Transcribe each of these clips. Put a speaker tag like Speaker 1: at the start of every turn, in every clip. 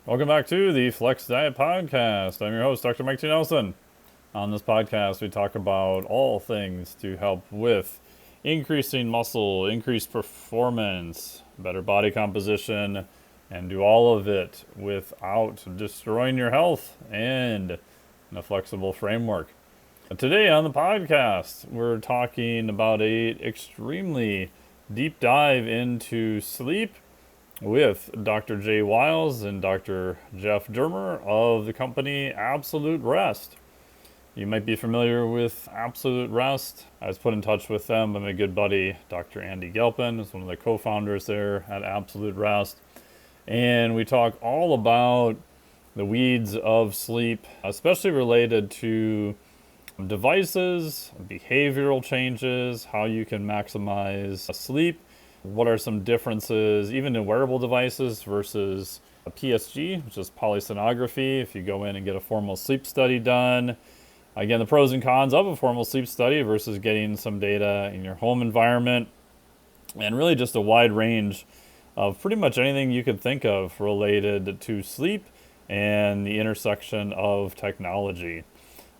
Speaker 1: Welcome back to the Flex Diet Podcast. I'm your host, Dr. Mike T. Nelson. On this podcast, we talk about all things to help with increasing muscle, increased performance, better body composition, and do all of it without destroying your health and in a flexible framework. Today on the podcast, we're talking about an extremely deep dive into sleep with Dr. J. Wiles and Dr. Jeff Dermer of the company Absolute Rest. You might be familiar with Absolute Rest. I was put in touch with them by my good buddy, Dr. Andy Gelpin, who's one of the co-founders there at Absolute Rest. And we talk all about the weeds of sleep, especially related to devices, behavioral changes, how you can maximize sleep. What are some differences, even in wearable devices versus a PSG, which is polysomnography, if you go in and get a formal sleep study done. Again, the pros and cons of a formal sleep study versus getting some data in your home environment. And really just a wide range of pretty much anything you could think of related to sleep and the intersection of technology. And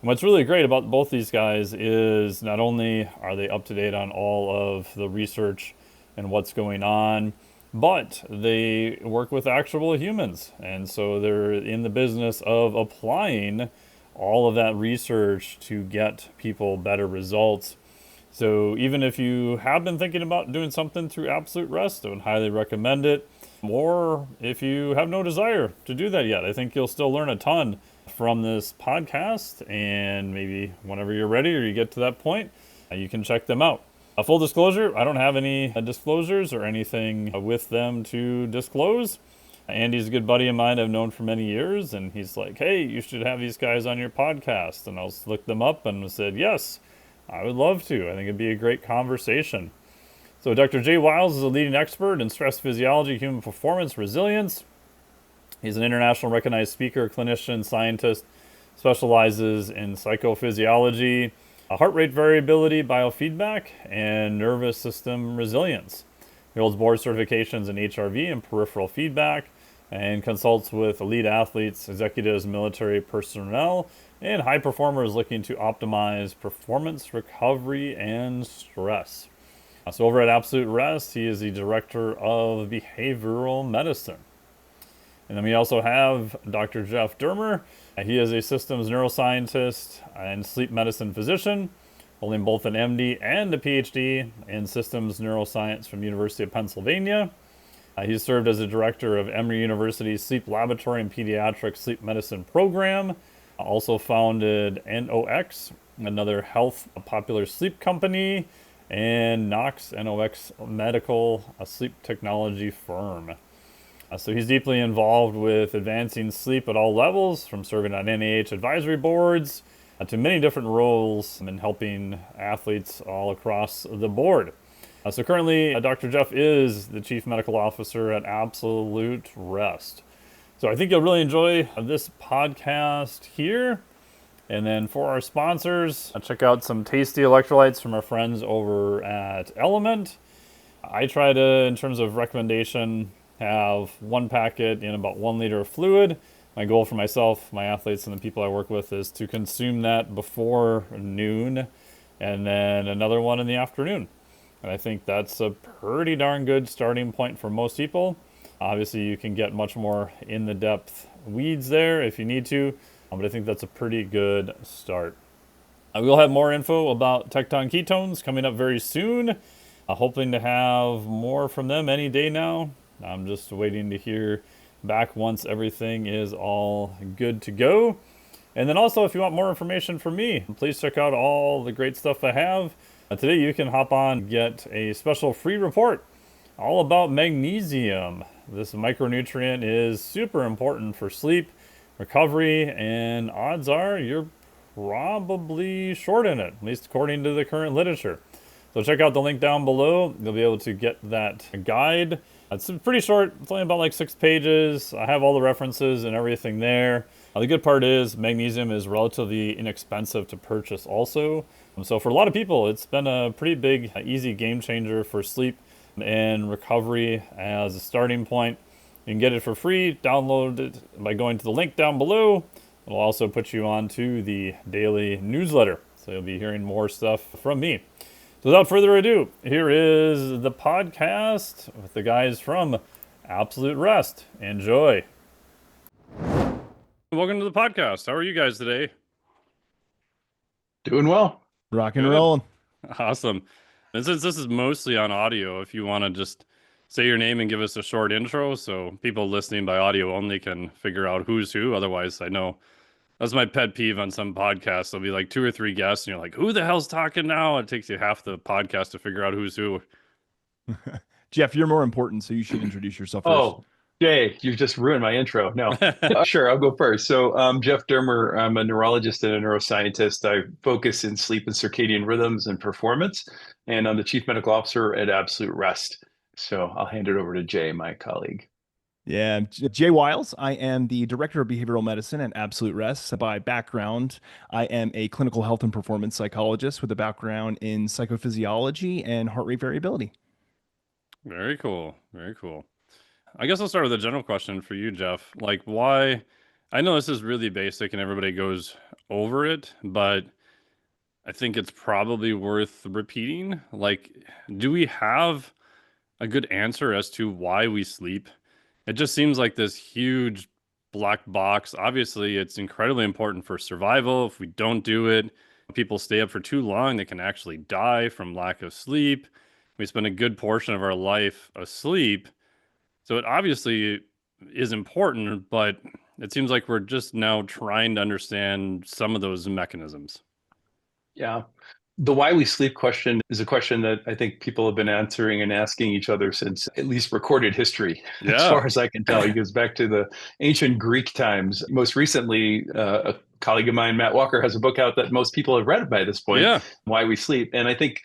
Speaker 1: what's really great about both these guys is not only are they up to date on all of the research and what's going on, but they work with actual humans. And so they're in the business of applying all of that research to get people better results. So even if you have been thinking about doing something through Absolute Rest, I would highly recommend it. Or if you have no desire to do that yet, I think you'll still learn a ton from this podcast. And maybe whenever you're ready or you get to that point, you can check them out. A full disclosure, I don't have any disclosures or anything with them to disclose. Andy's a good buddy of mine I've known for many years, and he's like, hey, you should have these guys on your podcast. And I looked them up and said, yes, I would love to. I think it'd be a great conversation. So Dr. J. Wiles is a leading expert in stress physiology, human performance, resilience. He's an international recognized speaker, clinician, scientist, specializes in psychophysiology, heart rate variability, biofeedback, and nervous system resilience. He holds board certifications in HRV and peripheral feedback and consults with elite athletes, executives, military personnel, and high performers looking to optimize performance, recovery, and stress. So over at Absolute Rest, he is the director of behavioral medicine. And then we also have Dr. Jeff Durmer. He is a systems neuroscientist and sleep medicine physician, holding both an MD and a PhD in systems neuroscience from University of Pennsylvania. He's served as a director of Emory University's Sleep Laboratory and Pediatric Sleep Medicine Program. Also founded NOx, another health popular sleep company, and Nox Medical, a sleep technology firm. So he's deeply involved with advancing sleep at all levels, from serving on NIH advisory boards to many different roles in helping athletes all across the board. So currently, Dr. Jeff is the Chief Medical Officer at Absolute Rest. So I think you'll really enjoy this podcast here. And then for our sponsors, check out some tasty electrolytes from our friends over at Element. I try to, in terms of recommendation, have one packet in about 1 liter of fluid. My goal for myself, my athletes, and the people I work with is to consume that before noon and then another one in the afternoon. And I think that's a pretty darn good starting point for most people. Obviously, you can get much more in the depth weeds there if you need to, but I think that's a pretty good start. We'll have more info about Tecton ketones coming up very soon. Hoping to have more from them any day now. I'm just waiting to hear back once everything is all good to go. And then also, if you want more information from me, please check out all the great stuff I have. Today you can hop on and get a special free report all about magnesium. This micronutrient is super important for sleep, recovery, and odds are you're probably short in it, at least according to the current literature. So check out the link down below. You'll be able to get that guide. It's pretty short. It's only about like 6 pages. I have all the references and everything there. The good part is magnesium is relatively inexpensive to purchase also. So for a lot of people, it's been a pretty big, easy game changer for sleep and recovery as a starting point. You can get it for free. Download it by going to the link down below. It'll also put you onto the daily newsletter. So you'll be hearing more stuff from me. So without further ado, here is the podcast with the guys from Absolute Rest. Enjoy. Welcome to the podcast. How are you guys today?
Speaker 2: Doing well.
Speaker 3: Rock and
Speaker 1: Good.
Speaker 3: rolling.
Speaker 1: Awesome. And since this is mostly on audio, if you want to just say your name and give us a short intro so people listening by audio only can figure out who's who. Otherwise, I know that's my pet peeve on some podcasts. There'll be like 2 or 3 guests and you're like, who the hell's talking now? It takes you half the podcast to figure out who's who.
Speaker 3: Jeff, you're more important, so you should introduce yourself first.
Speaker 2: Oh, Jay, you've just ruined my intro. No, sure, I'll go first. So Jeff Dermer, I'm a neurologist and a neuroscientist. I focus in sleep and circadian rhythms and performance, and I'm the chief medical officer at Absolute Rest. So I'll hand it over to Jay, my colleague.
Speaker 3: Yeah, Jay Wiles. I am the director of behavioral medicine at Absolute Rest. By background, I am a clinical health and performance psychologist with a background in psychophysiology and heart rate variability.
Speaker 1: Very cool. Very cool. I guess I'll start with a general question for you, Jeff. Like, why? I know this is really basic and everybody goes over it, but I think it's probably worth repeating. Like, do we have a good answer as to why we sleep? It just seems like this huge black box. Obviously, it's incredibly important for survival. If we don't do it, people stay up for too long, they can actually die from lack of sleep. We spend a good portion of our life asleep. So it obviously is important, but it seems like we're just now trying to understand some of those mechanisms.
Speaker 2: Yeah. The why we sleep question is a question that I think people have been answering and asking each other since at least recorded history, as far as I can tell. It goes back to the ancient Greek times. Most recently, a colleague of mine, Matt Walker, has a book out that most people have read by this point, Why We Sleep. And I think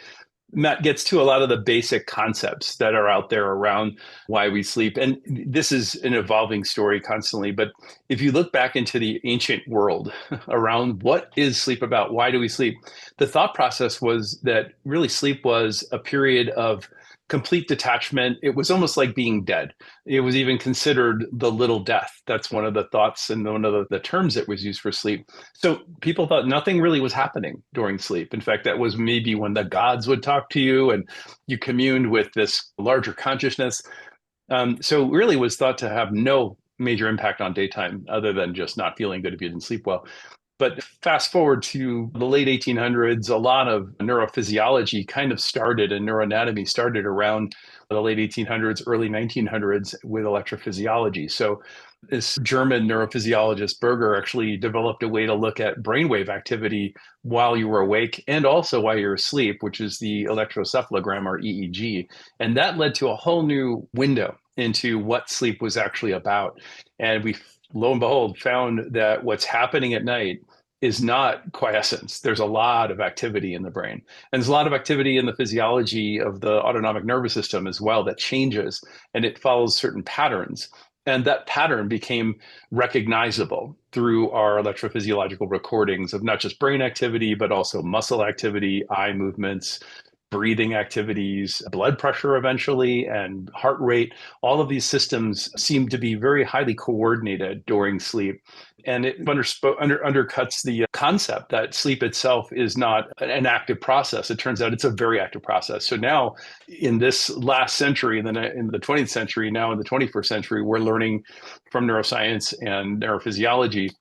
Speaker 2: Matt gets to a lot of the basic concepts that are out there around why we sleep. And this is an evolving story constantly. But if you look back into the ancient world around what is sleep about, why do we sleep? The thought process was that really sleep was a period of complete detachment. It was almost like being dead. It was even considered the little death. That's one of the thoughts and one of the terms that was used for sleep. So people thought nothing really was happening during sleep. In fact, that was maybe when the gods would talk to you and you communed with this larger consciousness. So really was thought to have no major impact on daytime other than just not feeling good if you didn't sleep well. But fast forward to the late 1800s, a lot of neurophysiology kind of started and neuroanatomy started around the late 1800s, early 1900s with electrophysiology. So this German neurophysiologist Berger actually developed a way to look at brainwave activity while you were awake and also while you're asleep, which is the electroencephalogram or EEG. And that led to a whole new window into what sleep was actually about. And we, lo and behold, found that what's happening at night is not quiescence. There's a lot of activity in the brain. And there's a lot of activity in the physiology of the autonomic nervous system as well that changes, and it follows certain patterns. And that pattern became recognizable through our electrophysiological recordings of not just brain activity, but also muscle activity, eye movements, breathing activities, blood pressure eventually, and heart rate. All of these systems seem to be very highly coordinated during sleep. And it undercuts the concept that sleep itself is not an active process. It turns out it's a very active process. So now in this last century, in the 20th century, now in the 21st century, we're learning from neuroscience and neurophysiology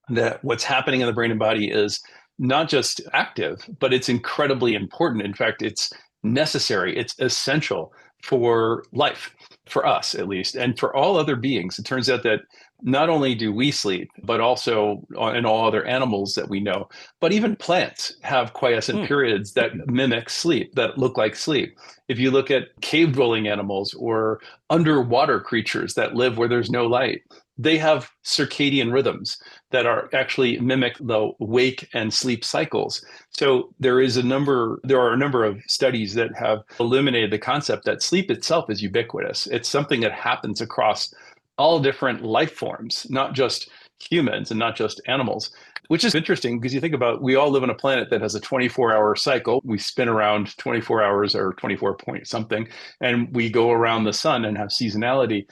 Speaker 2: that what's happening in the brain and body is not just active, but it's incredibly important. In fact, it's necessary. It's essential for life, for us at least, and for all other beings. It turns out that not only do we sleep, but also in all other animals that we know, but even plants have quiescent periods that mimic sleep, that look like sleep. If you look at cave-dwelling animals or underwater creatures that live where there's no light, they have circadian rhythms that are actually mimic the wake and sleep cycles. So there are a number of studies that have eliminated the concept that sleep itself is ubiquitous. It's something that happens across all different life forms, not just humans and not just animals, which is interesting because you think about, we all live on a planet that has a 24-hour cycle. We spin around 24 hours or 24 point something, and we go around the sun and have seasonality.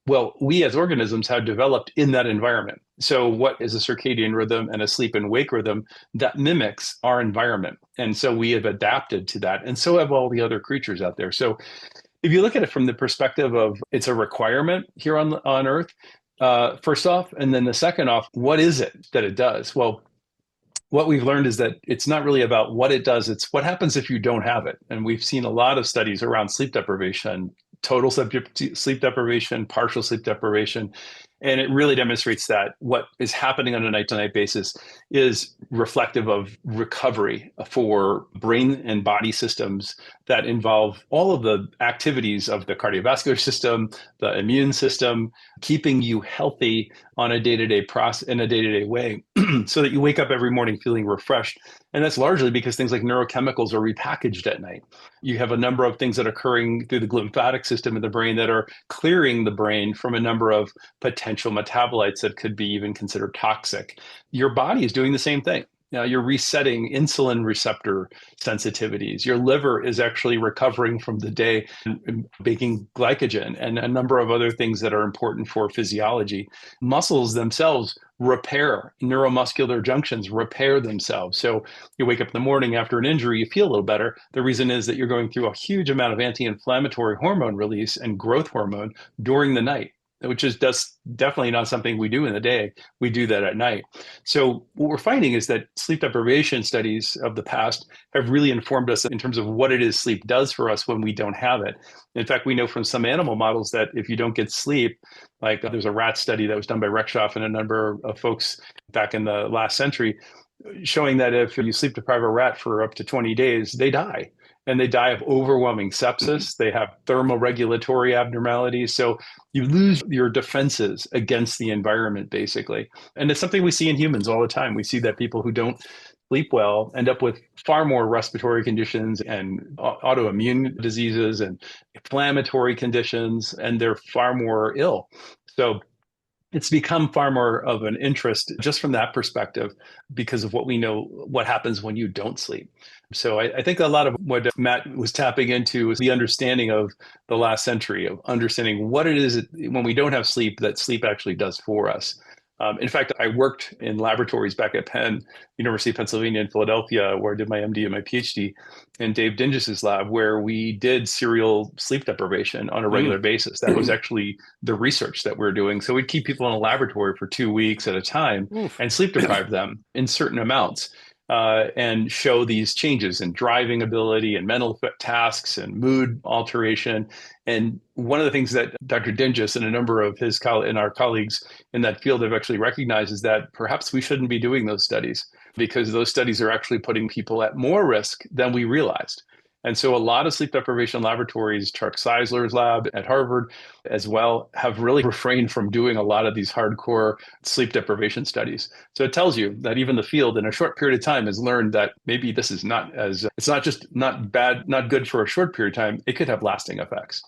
Speaker 2: Well, we as organisms have developed in that environment. So, what is a circadian rhythm and a sleep and wake rhythm that mimics our environment? And so we have adapted to that. And so have all the other creatures out there. So, if you look at it from the perspective of it's a requirement here on Earth, first off, and then the second off, what is it that it does? Well, what we've learned is that it's not really about what it does, it's what happens if you don't have it. And we've seen a lot of studies around sleep deprivation, total sleep deprivation, partial sleep deprivation. And it really demonstrates that what is happening on a night to night basis is reflective of recovery for brain and body systems that involve all of the activities of the cardiovascular system, the immune system, keeping you healthy on a day-to-day process in a day-to-day way so that you wake up every morning feeling refreshed. And that's largely because things like neurochemicals are repackaged at night. You have a number of things that are occurring through the lymphatic system in the brain that are clearing the brain from a number of potential metabolites that could be even considered toxic. Your body is doing the same thing. Now you're resetting insulin receptor sensitivities. Your liver is actually recovering from the day and making glycogen and a number of other things that are important for physiology. Muscles themselves repair, neuromuscular junctions repair themselves. So you wake up in the morning after an injury, you feel a little better. The reason is that you're going through a huge amount of anti-inflammatory hormone release and growth hormone during the night, which is definitely not something we do in the day. We do that at night. So what we're finding is that sleep deprivation studies of the past have really informed us in terms of what it is sleep does for us when we don't have it. In fact, we know from some animal models that if you don't get sleep, like there's a rat study that was done by Rexhoff and a number of folks back in the last century, showing that if you sleep deprive a rat for up to 20 days, they die. And they die of overwhelming sepsis. They have thermoregulatory abnormalities. So you lose your defenses against the environment, basically. And it's something we see in humans all the time. We see that people who don't sleep well end up with far more respiratory conditions and autoimmune diseases and inflammatory conditions, and they're far more ill. So it's become far more of an interest just from that perspective because of what we know, what happens when you don't sleep. So I think a lot of what Matt was tapping into is the understanding of the last century, of understanding what it is when we don't have sleep that sleep actually does for us. In fact, I worked in laboratories back at Penn, University of Pennsylvania in Philadelphia, where I did my MD and my PhD, in Dave Dingis's lab, where we did serial sleep deprivation on a regular basis. That was actually the research that we're doing. So we'd keep people in a laboratory for 2 weeks at a time and sleep deprive them in certain amounts. And show these changes in driving ability and mental tasks and mood alteration. And one of the things that Dr. Dingis and a number of our colleagues in that field have actually recognized is that perhaps we shouldn't be doing those studies because those studies are actually putting people at more risk than we realized. And so a lot of sleep deprivation laboratories, Chuck Seisler's lab at Harvard as well, have really refrained from doing a lot of these hardcore sleep deprivation studies. So it tells you that even the field in a short period of time has learned that maybe this is it's not just not bad, not good for a short period of time. It could have lasting effects.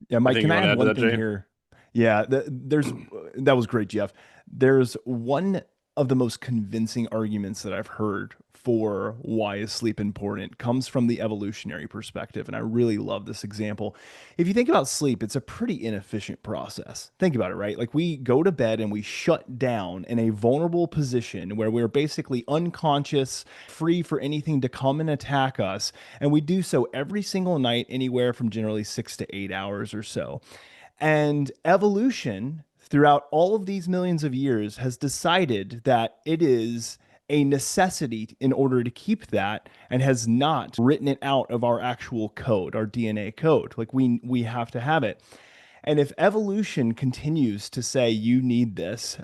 Speaker 3: Yeah, Mike, can I add one thing here? Yeah, that was great, Jeff. There's one of the most convincing arguments that I've heard for why is sleep important comes from the evolutionary perspective. And I really love this example. If you think about sleep, it's a pretty inefficient process. Think about it, right? Like we go to bed and we shut down in a vulnerable position where we're basically unconscious, free for anything to come and attack us. And we do so every single night, anywhere from generally 6 to 8 hours or so. And evolution, throughout all of these millions of years, has decided that it is a necessity in order to keep that and has not written it out of our actual code, our DNA code. Like we have to have it. And if evolution continues to say you need this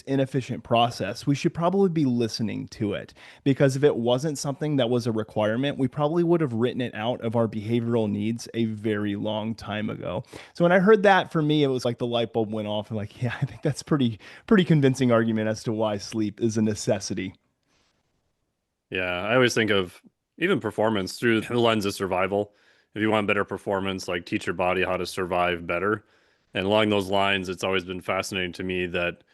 Speaker 3: inefficient process, we should probably be listening to it. Because if it wasn't something that was a requirement, we probably would have written it out of our behavioral needs a very long time ago. So when I heard that, for me, it was like the light bulb went off and like, yeah, I think that's pretty convincing argument as to why sleep is a necessity.
Speaker 1: Yeah, I always think of even performance through the lens of survival. If you want better performance, like teach your body how to survive better. And along those lines, it's always been fascinating to me that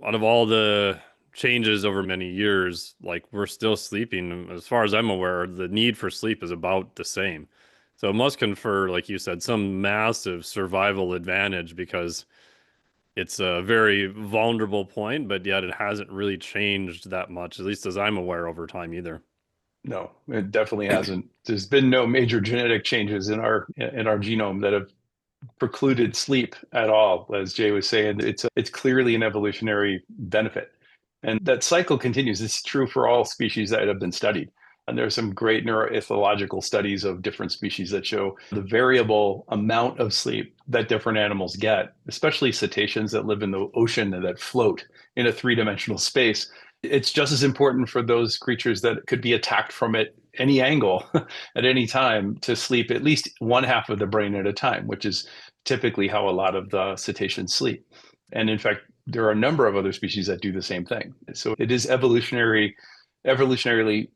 Speaker 1: out of all the changes over many years, like we're still sleeping. As far as I'm aware, the need for sleep is about the same. So it must confer, like you said, some massive survival advantage because it's a very vulnerable point, but yet it hasn't really changed that much, at least as I'm aware over time either.
Speaker 2: No, it definitely hasn't. There's been no major genetic changes in our genome that have precluded sleep at all. As Jay was saying, it's clearly an evolutionary benefit, and that cycle continues. It's true for all species that have been studied. And there are some great neuroethological studies of different species that show the variable amount of sleep that different animals get, especially cetaceans that live in the ocean and that float in a three-dimensional space. It's just as important for those creatures that could be attacked from at any angle at any time to sleep at least one half of the brain at a time, which is typically how a lot of the cetaceans sleep. And in fact, there are a number of other species that do the same thing. So it is evolutionarily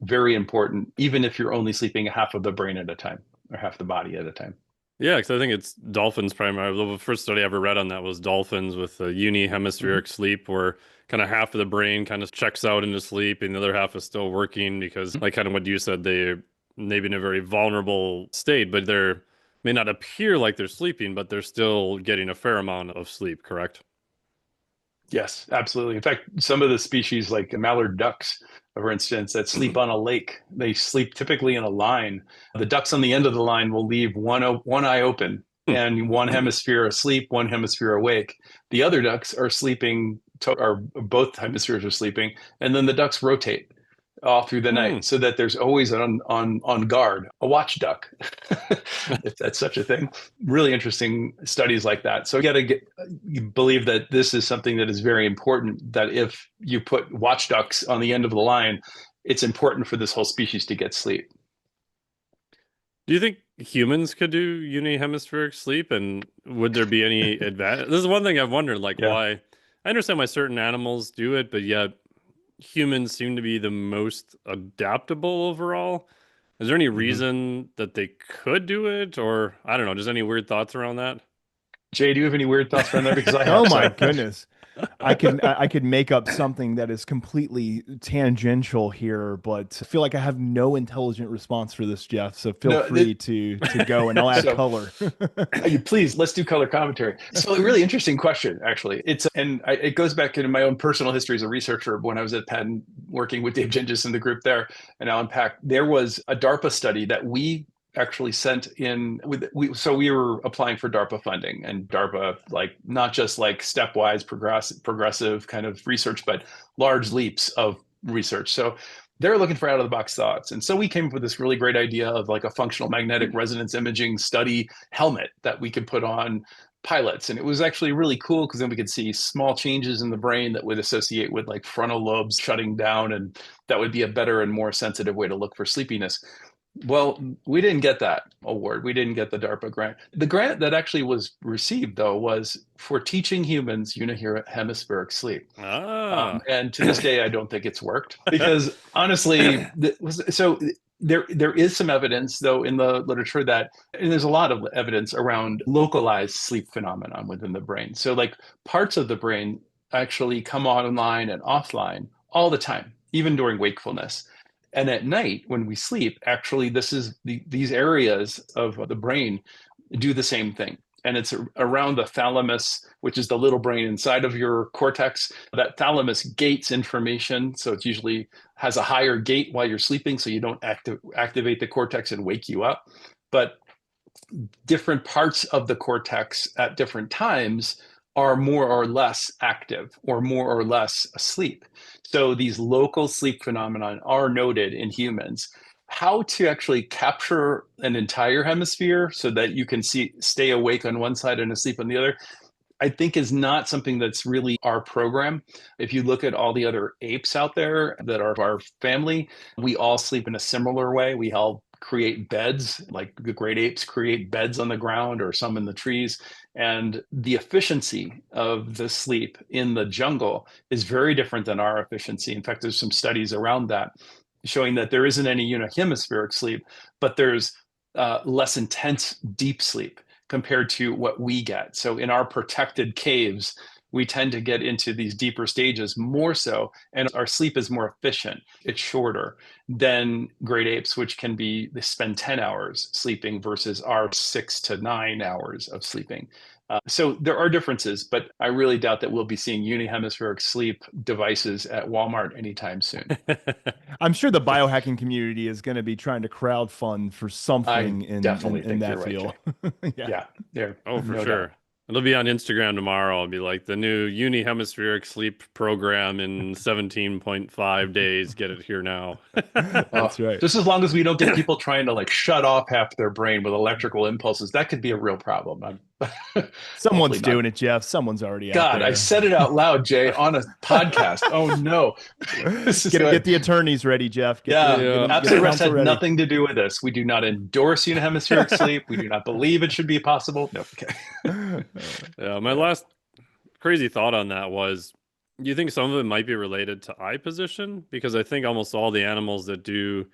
Speaker 2: very important, even if you're only sleeping half of the brain at a time or half the body at a time.
Speaker 1: Yeah, because I think it's dolphins primarily. The first study I ever read on that was dolphins with a unihemispheric sleep, where kind of half of the brain kind of checks out into sleep and the other half is still working because, like kind of what you said, they're maybe in a very vulnerable state, but they're may not appear like they're sleeping, but they're still getting a fair amount of sleep, correct?
Speaker 2: Yes, absolutely. In fact, some of the species like mallard ducks, for instance, that sleep on a lake, they sleep typically in a line. The ducks on the end of the line will leave one eye open and one hemisphere asleep, one hemisphere awake. The other ducks are sleeping, or both hemispheres are sleeping, and then the ducks rotate all through the night so that there's always on guard a watch duck, if that's such a thing. Really interesting studies like that. So you believe that this is something that is very important, that if you put watch ducks on the end of the line, it's important for this whole species to get sleep.
Speaker 1: Do you think humans could do unihemispheric sleep, and would there be any advantage? This is one thing I've wondered, like why. I understand why certain animals do it, but yet humans seem to be the most adaptable overall. Is there any reason that they could do it, or I don't know, just any weird thoughts around that?
Speaker 2: Jay, do you have any weird thoughts around that? Because I have.
Speaker 3: Oh my goodness. I could make up something that is completely tangential here, but I feel like I have no intelligent response for this, Jeff. So feel free to go and I'll add color.
Speaker 2: Please, let's do color commentary. So a really interesting question, actually. It goes back into my own personal history as a researcher when I was at Penn working with Dave Gingis and the group there and Alan Pack. There was a DARPA study that we actually sent in so we were applying for DARPA funding, and DARPA, like not just like stepwise progressive kind of research, but large leaps of research. So they're looking for out of the box thoughts. And so we came up with this really great idea of like a functional magnetic resonance imaging study helmet that we could put on pilots. And it was actually really cool because then we could see small changes in the brain that would associate with like frontal lobes shutting down. And that would be a better and more sensitive way to look for sleepiness. Well, we didn't get that award. We didn't get the DARPA grant. The grant that actually was received, though, was for teaching humans unihemispheric sleep. And to this day, I don't think it's worked because honestly, there is some evidence, though, in the literature and there's a lot of evidence around localized sleep phenomenon within the brain. So like parts of the brain actually come online and offline all the time, even during wakefulness. And at night, when we sleep, actually, these areas of the brain do the same thing. And it's around the thalamus, which is the little brain inside of your cortex. That thalamus gates information. So it usually has a higher gate while you're sleeping, so you don't activate the cortex and wake you up. But different parts of the cortex at different times are more or less active or more or less asleep. So these local sleep phenomena are noted in humans. How to actually capture an entire hemisphere so that you can stay awake on one side and asleep on the other, I think is not something that's really our program. If you look at all the other apes out there that are our family, we all sleep in a similar way. We all create beds, like the great apes create beds on the ground or some in the trees. And the efficiency of the sleep in the jungle is very different than our efficiency. In fact, there's some studies around that showing that there isn't any unihemispheric sleep, but there's less intense deep sleep compared to what we get. So in our protected caves, we tend to get into these deeper stages more so, and our sleep is more efficient. It's shorter than great apes, which can be, they spend 10 hours sleeping versus our 6 to 9 hours of sleeping. So there are differences, but I really doubt that we'll be seeing unihemispheric sleep devices at Walmart anytime soon.
Speaker 3: I'm sure the biohacking community is going to be trying to crowdfund for
Speaker 2: I
Speaker 3: something in
Speaker 2: definitely
Speaker 3: in
Speaker 2: think
Speaker 3: that
Speaker 2: you're right,
Speaker 3: field.
Speaker 2: Jay.
Speaker 3: Yeah.
Speaker 2: Yeah, there.
Speaker 1: Oh, for
Speaker 2: No
Speaker 1: sure.
Speaker 2: doubt.
Speaker 1: It'll be on Instagram tomorrow. It'll be like the new Unihemispheric sleep program in 17.5 days. Get it here now.
Speaker 3: That's right.
Speaker 2: Just as long as we don't get people trying to like shut off half their brain with electrical impulses, that could be a real problem.
Speaker 3: Someone's
Speaker 2: Hopefully not.
Speaker 3: doing it, Jeff. Someone's already out
Speaker 2: God, I
Speaker 3: there.
Speaker 2: said it out loud, Jay, on a podcast. Oh no. This is
Speaker 3: Get
Speaker 2: good.
Speaker 3: the attorneys ready, Jeff.
Speaker 2: Yeah,
Speaker 3: Get
Speaker 2: absolute rest
Speaker 3: counsel
Speaker 2: had
Speaker 3: ready.
Speaker 2: nothing to do with this. We do not endorse unihemispheric sleep. We do not believe it should be possible. No, okay.
Speaker 1: Yeah, my last crazy thought on that was, do you think some of it might be related to eye position? Because I think almost all the animals that do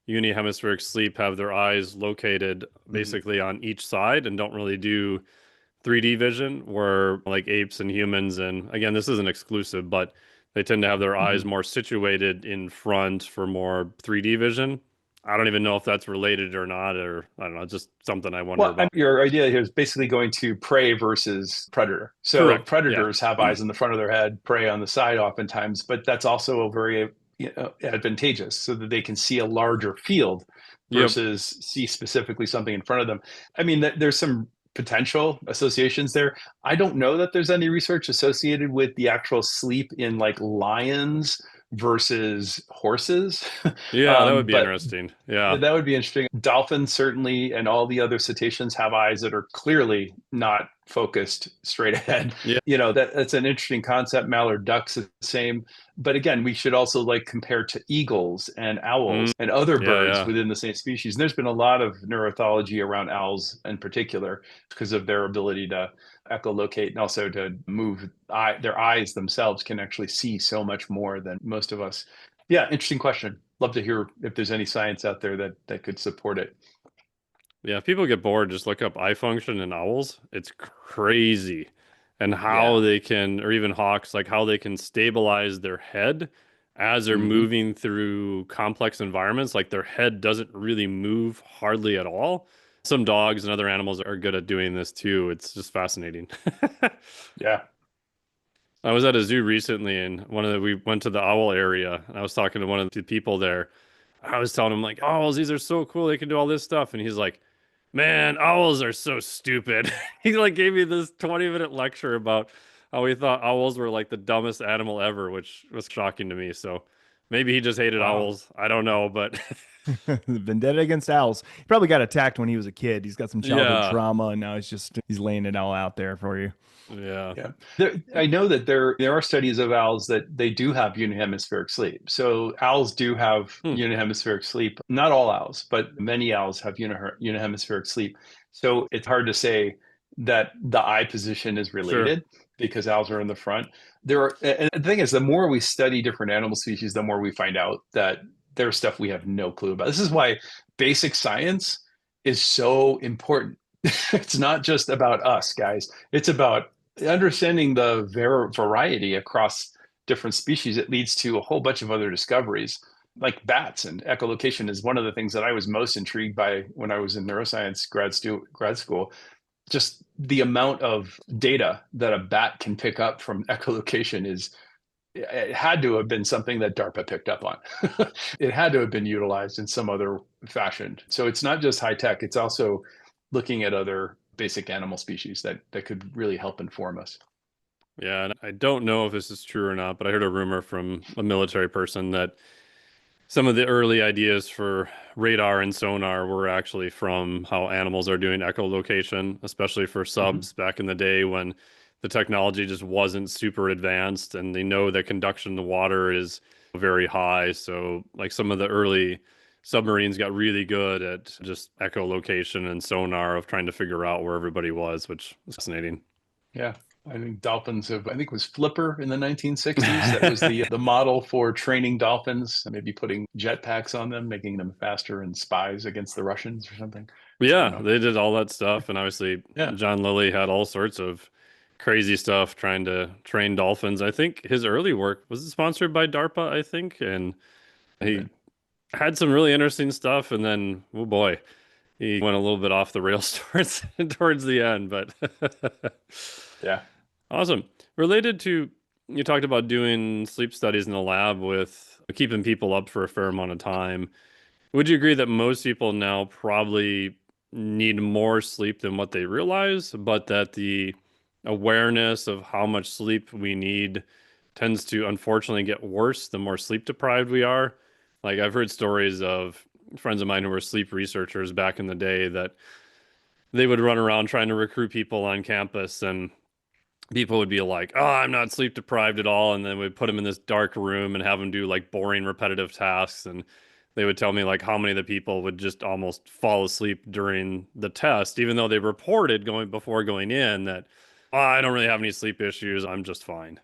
Speaker 1: unihemispheric sleep have their eyes located basically on each side and don't really do 3D vision, where like apes and humans, and again, this isn't exclusive, but they tend to have their eyes more situated in front for more 3D vision. I don't even know if that's related or not, or I don't know, just something I wonder about.
Speaker 2: Your idea here is basically going to prey versus predator. So
Speaker 1: Correct.
Speaker 2: predators have eyes in the front of their head, prey on the side oftentimes, but that's also a very advantageous so that they can see a larger field versus see specifically something in front of them. I mean, there's some potential associations there. I don't know that there's any research associated with the actual sleep in like lions versus horses.
Speaker 1: Yeah, that would be
Speaker 2: but
Speaker 1: interesting. Yeah.
Speaker 2: that would be interesting. Dolphins certainly, and all the other cetaceans have eyes that are clearly not focused straight ahead.
Speaker 1: Yeah.
Speaker 2: That's an interesting concept. Mallard ducks is the same. But again, we should also like compare to eagles and owls and other birds within the same species. And there's been a lot of neuroethology around owls in particular because of their ability to echolocate and also to move. Their eyes themselves can actually see so much more than most of us. Yeah, interesting question. Love to hear if there's any science out there that could support it.
Speaker 1: Yeah, if people get bored, just look up eye function in owls. It's crazy. And how they can, or even hawks, like how they can stabilize their head as they're moving through complex environments. Like their head doesn't really move hardly at all. Some dogs and other animals are good at doing this too. It's just fascinating.
Speaker 2: Yeah.
Speaker 1: I was at a zoo recently, and we went to the owl area, and I was talking to one of the people there. I was telling him like, owls, these are so cool. They can do all this stuff. And he's like, man, owls are so stupid. He like gave me this 20-minute lecture about how he thought owls were like the dumbest animal ever, which was shocking to me. So maybe he just hated owls. I don't know, but
Speaker 3: Vendetta against owls. He probably got attacked when he was a kid. He's got some childhood trauma, and now he's laying it all out there for you.
Speaker 1: Yeah.
Speaker 2: I know that there are studies of owls that they do have unihemispheric sleep. So owls do have unihemispheric sleep. Not all owls, but many owls have unihemispheric sleep. So it's hard to say that the eye position is related because owls are in the front. And the thing is, the more we study different animal species, the more we find out that there's stuff we have no clue about. This is why basic science is so important. It's not just about us, guys. It's about understanding the variety across different species. It leads to a whole bunch of other discoveries, like bats, and echolocation is one of the things that I was most intrigued by when I was in neuroscience grad school. Just the amount of data that a bat can pick up from echolocation it had to have been something that DARPA picked up on. It had to have been utilized in some other fashion. So it's not just high tech, it's also looking at other basic animal species that could really help inform us.
Speaker 1: Yeah, and I don't know if this is true or not, but I heard a rumor from a military person that some of the early ideas for radar and sonar were actually from how animals are doing echolocation, especially for subs back in the day when the technology just wasn't super advanced, and they know that conduction in the water is very high. So like some of the early submarines got really good at just echolocation and sonar of trying to figure out where everybody was, which is fascinating.
Speaker 2: Yeah. I think dolphins I think it was Flipper in the 1960s. That was the model for training dolphins, maybe putting jetpacks on them, making them faster and spies against the Russians or something.
Speaker 1: Yeah, they did all that stuff. And obviously John Lilly had all sorts of crazy stuff trying to train dolphins. I think his early work was sponsored by DARPA, I think, and he had some really interesting stuff. And then, oh boy, he went a little bit off the rails towards the end. But
Speaker 2: Yeah.
Speaker 1: awesome. Related to, you talked about doing sleep studies in the lab with keeping people up for a fair amount of time. Would you agree that most people now probably need more sleep than what they realize, but that the awareness of how much sleep we need tends to unfortunately get worse the more sleep deprived we are? Like I've heard stories of friends of mine who were sleep researchers back in the day that they would run around trying to recruit people on campus, and people would be like, "Oh, I'm not sleep deprived at all," and then we'd put them in this dark room and have them do like boring, repetitive tasks, and they would tell me like how many of the people would just almost fall asleep during the test, even though they reported before going in that, "Oh, I don't really have any sleep issues. I'm just fine."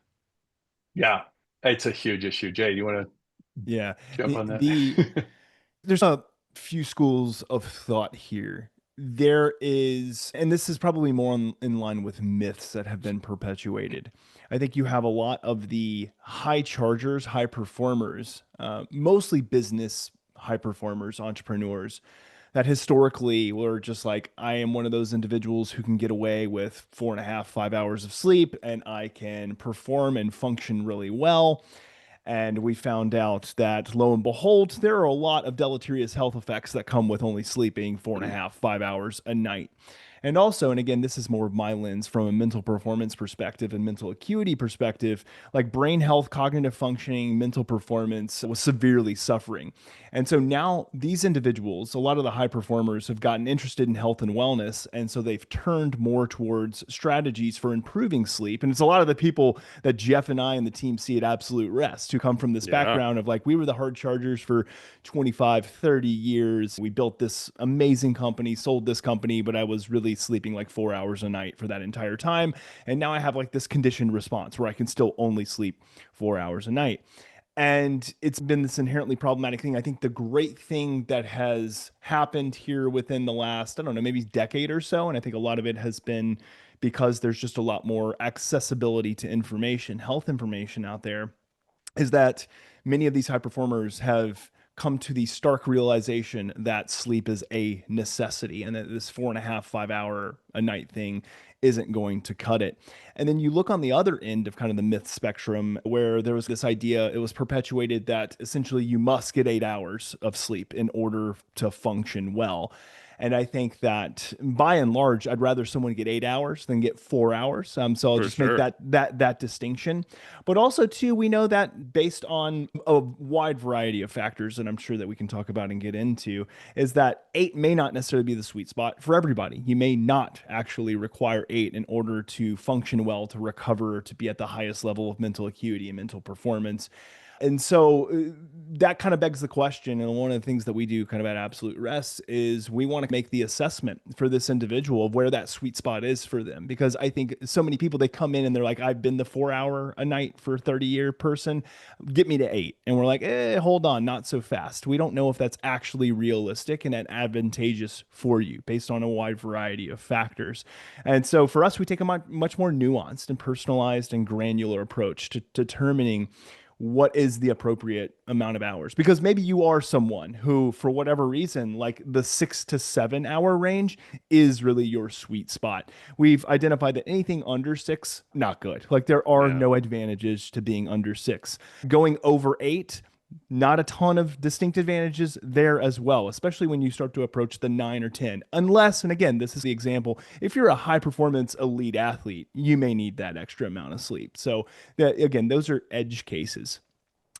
Speaker 2: Yeah. It's a huge issue. Jay, you want to
Speaker 3: Yeah.
Speaker 2: jump on
Speaker 3: The
Speaker 2: that?
Speaker 3: there's a few schools of thought here. There is, and this is probably more in line with myths that have been perpetuated. I think you have a lot of the high chargers, high performers, mostly business high performers, entrepreneurs that historically were just like, I am one of those individuals who can get away with 4.5, 5 hours of sleep and I can perform and function really well. And we found out that lo and behold, there are a lot of deleterious health effects that come with only sleeping 4.5, 5 hours a night. And also, and again, this is more of my lens from a mental performance perspective and mental acuity perspective, like brain health, cognitive functioning, mental performance was severely suffering. And so now these individuals, a lot of the high performers, have gotten interested in health and wellness. And so they've turned more towards strategies for improving sleep. And it's a lot of the people that Jeff and I and the team see at Absolute Rest who come from this
Speaker 1: Yeah,
Speaker 3: background of like, we were the hard chargers for 25, 30 years. We built this amazing company, sold this company, but I was really sleeping like 4 hours a night for that entire time. And now I have like this conditioned response where I can still only sleep 4 hours a night. And it's been this inherently problematic thing. I think the great thing that has happened here within the last, I don't know, maybe decade or so, and I think a lot of it has been because there's just a lot more accessibility to information, health information out there, is that many of these high performers have come to the stark realization that sleep is a necessity and that this 4.5, 5 hour a night thing isn't going to cut it. And then you look on the other end of kind of the myth spectrum where there was this idea, it was perpetuated that essentially you must get 8 hours of sleep in order to function well. And I think that by and large, I'd rather someone get 8 hours than get 4 hours. So I'll
Speaker 1: for
Speaker 3: just make
Speaker 1: sure.
Speaker 3: that distinction. But also, too, we know that based on a wide variety of factors that I'm sure that we can talk about and get into, is that 8 may not necessarily be the sweet spot for everybody. You may not actually require 8 in order to function well, to recover, to be at the highest level of mental acuity and mental performance. And so that kind of begs the question. And one of the things that we do kind of at Absolute Rest is we want to make the assessment for this individual of where that sweet spot is for them. Because I think so many people, they come in and they're like, I've been the 4 hour a night for 30-year person, get me to 8. And we're like, hold on, not so fast. We don't know if that's actually realistic and advantageous for you based on a wide variety of factors. And so for us, we take a much more nuanced and personalized and granular approach to determining what is the appropriate amount of hours, because maybe you are someone who for whatever reason like the 6 to 7 hour range is really your sweet spot. We've identified that anything under 6, not good. Like there are
Speaker 1: Yeah,
Speaker 3: no advantages to being under 6. Going over 8, not a ton of distinct advantages there as well, especially when you start to approach the 9 or 10. Unless, and again, this is the example, if you're a high performance elite athlete, you may need that extra amount of sleep. So, again, those are edge cases.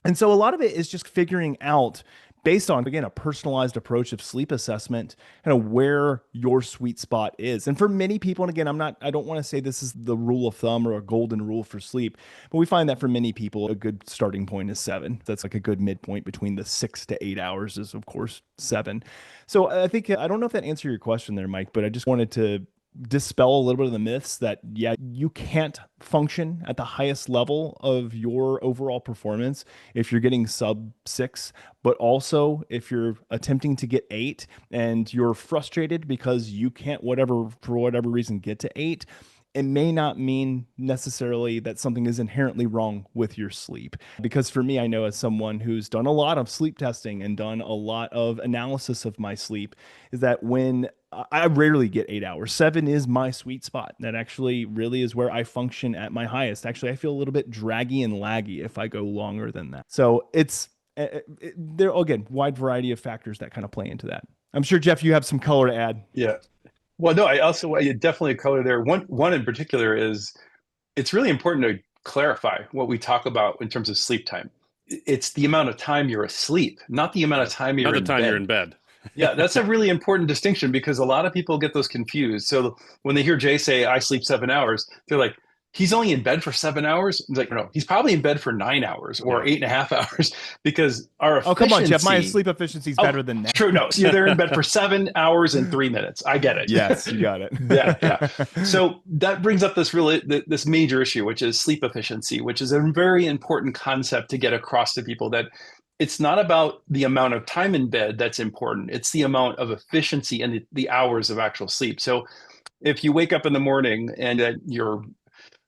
Speaker 3: And so a lot of it is just figuring out based on, again, a personalized approach of sleep assessment, kind of where your sweet spot is. And for many people, and again, I don't want to say this is the rule of thumb or a golden rule for sleep, but we find that for many people, a good starting point is 7. That's like a good midpoint between the 6 to 8 hours is, of course, 7. So I think, I don't know if that answered your question there, Mike, but I just wanted to dispel a little bit of the myths that, yeah, you can't function at the highest level of your overall performance if you're getting sub 6, but also if you're attempting to get 8 and you're frustrated because you can't, for whatever reason, get to 8. it may not mean necessarily that something is inherently wrong with your sleep. Because for me, I know as someone who's done a lot of sleep testing and done a lot of analysis of my sleep, is that when I rarely get 8 hours, 7 is my sweet spot. That actually really is where I function at my highest. Actually, I feel a little bit draggy and laggy if I go longer than that. So there, again, wide variety of factors that kind of play into that. I'm sure, Jeff, you have some color to add.
Speaker 2: Yeah. Well, no, I definitely color there. One in particular is it's really important to clarify what we talk about in terms of sleep time. It's the amount of time you're asleep, not the amount of time you're in bed.
Speaker 1: Not the time you're in bed.
Speaker 2: Yeah, that's a really important distinction because a lot of people get those confused. So when they hear Jay say, I sleep 7 hours, they're like, he's only in bed for 7 hours? It's like, no, he's probably in bed for 9 hours or 8.5 hours because our efficiency...
Speaker 3: Oh, come on, Jeff. My sleep efficiency is better than that.
Speaker 2: True. No, so they're in bed for 7 hours and 3 minutes. I get it.
Speaker 3: Yes, you got it.
Speaker 2: Yeah. So that brings up this major issue, which is sleep efficiency, which is a very important concept to get across to people, that it's not about the amount of time in bed that's important. It's the amount of efficiency and the hours of actual sleep. So if you wake up in the morning and your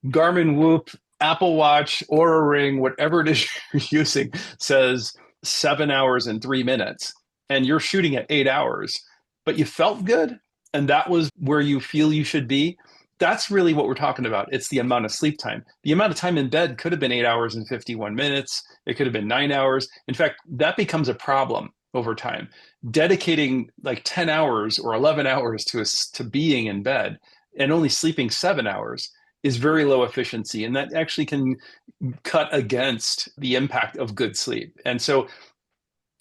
Speaker 2: Garmin Whoop, Apple Watch, or a Ring, whatever it is you're using, says 7 hours and 3 minutes, and you're shooting at 8 hours, but you felt good, and that was where you feel you should be, that's really what we're talking about. It's the amount of sleep time. The amount of time in bed could have been 8 hours and 51 minutes. It could have been 9 hours. In fact, that becomes a problem over time. Dedicating like 10 hours or 11 hours to being in bed and only sleeping 7 hours is very low efficiency. And that actually can cut against the impact of good sleep. And so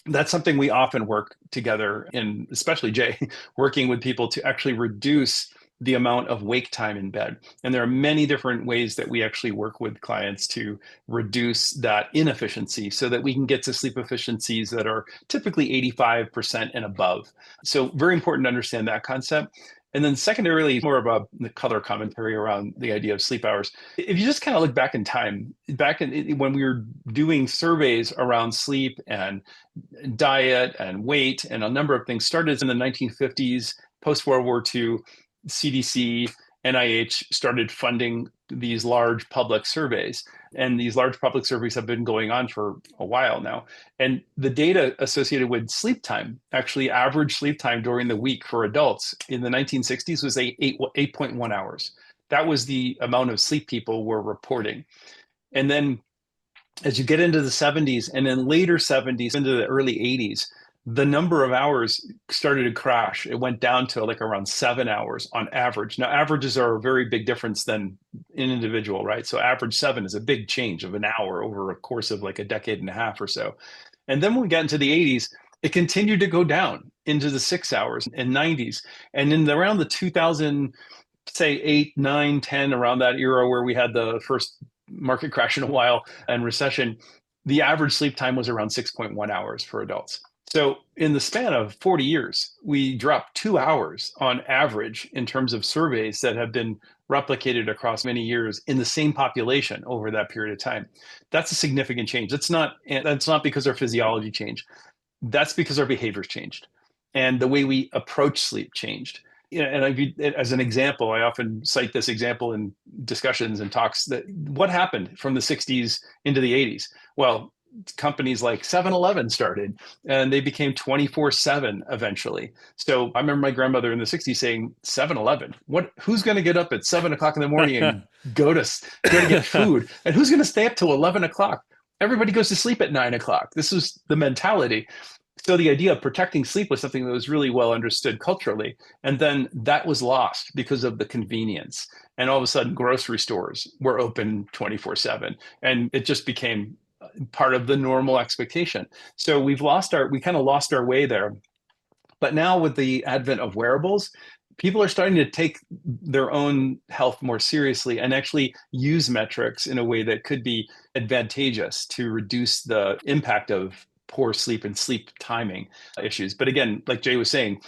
Speaker 2: that's something we often work together in, especially Jay, working with people to actually reduce the amount of wake time in bed. And there are many different ways that we actually work with clients to reduce that inefficiency so that we can get to sleep efficiencies that are typically 85% and above. So very important to understand that concept. And then secondarily, more of the color commentary around the idea of sleep hours. If you just kind of look back in time, when we were doing surveys around sleep and diet and weight and a number of things, started in the 1950s, post-World War II, CDC, NIH started funding these large public surveys. And these large public surveys have been going on for a while now. And the data associated with sleep time, actually average sleep time during the week for adults in the 1960s was 8.1 hours. That was the amount of sleep people were reporting. And then as you get into the 70s and then later 70s into the early 80s, the number of hours started to crash. It went down to like around 7 hours on average. Now, averages are a very big difference than an individual, right? So average 7 is a big change of an hour over a course of like a decade and a half or so. And then when we got into the 80s, it continued to go down into the 6 hours and 90s. And in around the 2000, say 8, 9, 10, around that era where we had the first market crash in a while and recession, the average sleep time was around 6.1 hours for adults. So in the span of 40 years, we dropped 2 hours on average in terms of surveys that have been replicated across many years in the same population over that period of time. That's a significant change. That's not because our physiology changed. That's because our behaviors changed and the way we approach sleep changed. And as an example, I often cite this example in discussions and talks that what happened from the 60s into the 80s? Well, companies like 7-Eleven started and they became 24/7 eventually. So I remember my grandmother in the 60s saying 7-Eleven, who's going to get up at 7 o'clock in the morning and go to get food? And who's going to stay up till 11 o'clock? Everybody goes to sleep at 9 o'clock. This was the mentality. So the idea of protecting sleep was something that was really well understood culturally. And then that was lost because of the convenience. And all of a sudden grocery stores were open 24/7. And it just became part of the normal expectation. So we kind of lost our way there. But now with the advent of wearables, people are starting to take their own health more seriously and actually use metrics in a way that could be advantageous to reduce the impact of poor sleep and sleep timing issues. But again, like Jay was saying,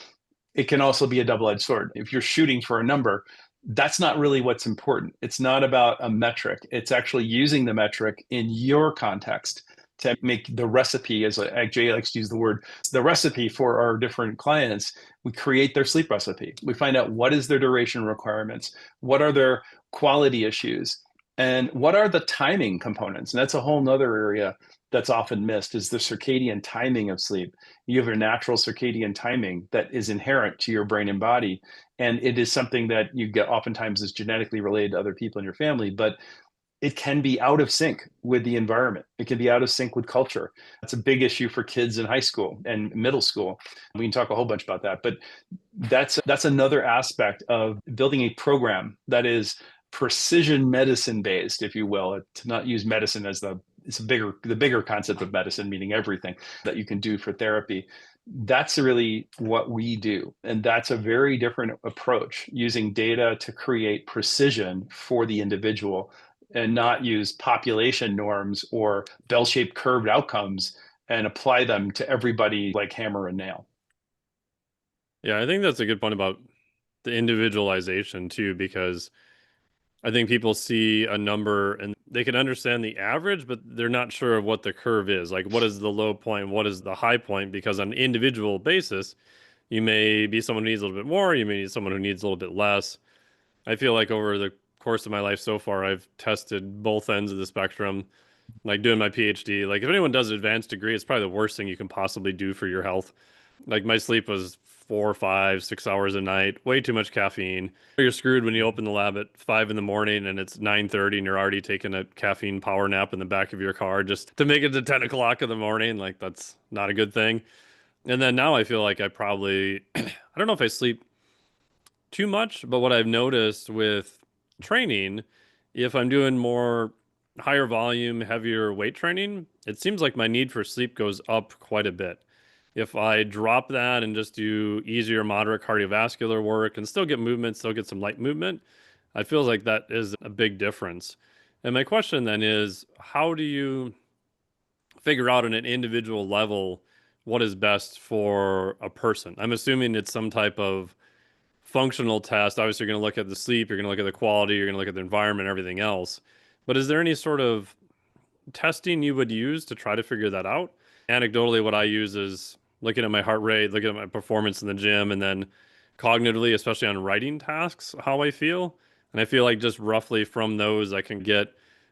Speaker 2: it can also be a double-edged sword. If you're shooting for a number, that's not really what's important. It's not about a metric. It's actually using the metric in your context to make the recipe, as Jay likes to use the word, the recipe for our different clients. We create their sleep recipe. We find out what is their duration requirements, what are their quality issues, and what are the timing components. And that's a whole nother area that's often missed, is the circadian timing of sleep. You have your natural circadian timing that is inherent to your brain and body. And it is something that you get oftentimes is genetically related to other people in your family, but it can be out of sync with the environment. It can be out of sync with culture. That's a big issue for kids in high school and middle school. We can talk a whole bunch about that, but that's another aspect of building a program that is precision medicine based, if you will, to not use medicine as the bigger concept of medicine, meaning everything that you can do for therapy. That's really what we do. And that's a very different approach, using data to create precision for the individual and not use population norms or bell-shaped curved outcomes and apply them to everybody like hammer and nail.
Speaker 1: Yeah, I think that's a good point about the individualization too, because I think people see a number and they can understand the average, but they're not sure of what the curve is. Like, what is the low point? What is the high point? Because on an individual basis, you may be someone who needs a little bit more. You may need someone who needs a little bit less. I feel like over the course of my life so far, I've tested both ends of the spectrum. Like doing my PhD, like if anyone does an advanced degree, it's probably the worst thing you can possibly do for your health. Like my sleep was 4, 5, 6 hours a night, way too much caffeine. You're screwed when you open the lab at 5 in the morning and it's 9:30 and you're already taking a caffeine power nap in the back of your car just to make it to 10 o'clock in the morning. Like that's not a good thing. And then now I feel like I probably, I don't know if I sleep too much, but what I've noticed with training, if I'm doing more higher volume, heavier weight training, it seems like my need for sleep goes up quite a bit. If I drop that and just do easier, moderate cardiovascular work and still get movement, still get some light movement, I feel like that is a big difference. And my question then is, how do you figure out on an individual level what is best for a person? I'm assuming it's some type of functional test. Obviously, you're going to look at the sleep, you're going to look at the quality, you're going to look at the environment, everything else. But is there any sort of testing you would use to try to figure that out? Anecdotally, what I use is looking at my heart rate, looking at my performance in the gym, and then cognitively, especially on writing tasks, how I feel. And I feel like just roughly from those, I can get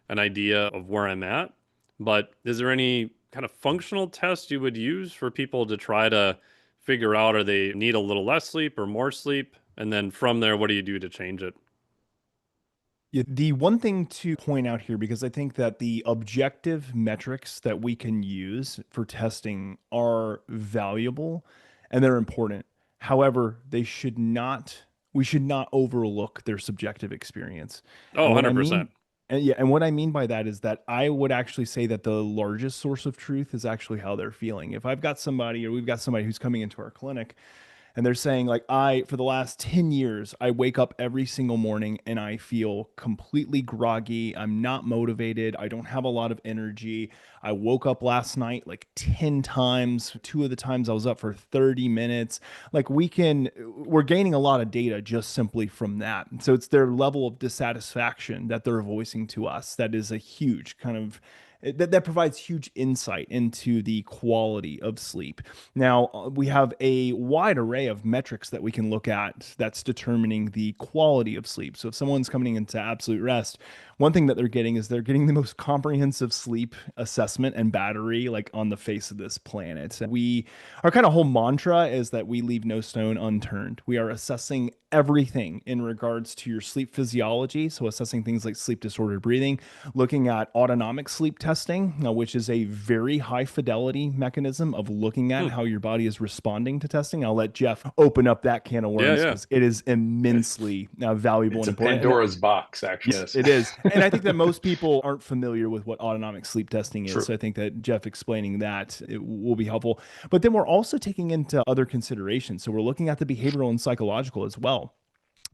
Speaker 1: an idea of where I'm at. But is there any kind of functional test you would use for people to try to figure out, are they need a little less sleep or more sleep? And then from there, what do you do to change it?
Speaker 3: Yeah, the one thing to point out here, because I think that the objective metrics that we can use for testing are valuable and they're important. However, we should not overlook their subjective experience.
Speaker 1: Oh,
Speaker 3: And what I
Speaker 1: 100%.
Speaker 3: mean, and yeah, and what I mean by that is that I would actually say that the largest source of truth is actually how they're feeling. If I've got somebody or we've got somebody who's coming into our clinic and they're saying like, for the last 10 years, I wake up every single morning and I feel completely groggy. I'm not motivated. I don't have a lot of energy. I woke up last night like 10 times. 2 of the times I was up for 30 minutes. Like we're gaining a lot of data just simply from that. So it's their level of dissatisfaction that they're voicing to us. That is a huge kind of that provides huge insight into the quality of sleep. Now, we have a wide array of metrics that we can look at that's determining the quality of sleep. So if someone's coming into absolute rest, one thing that they're getting is they're getting the most comprehensive sleep assessment and battery like on the face of this planet. Our kind of whole mantra is that we leave no stone unturned. We are assessing everything in regards to your sleep physiology. So assessing things like sleep disordered breathing, looking at autonomic sleep testing, which is a very high fidelity mechanism of looking at how your body is responding to testing. I'll let Jeff open up that can of worms because it is immensely valuable
Speaker 2: it's
Speaker 3: and important.
Speaker 2: Pandora's box, actually.
Speaker 3: Yes, it is. And I think that most people aren't familiar with what autonomic sleep testing is.
Speaker 2: True.
Speaker 3: So I think that Jeff explaining that it will be helpful. But then we're also taking into other considerations. So we're looking at the behavioral and psychological as well.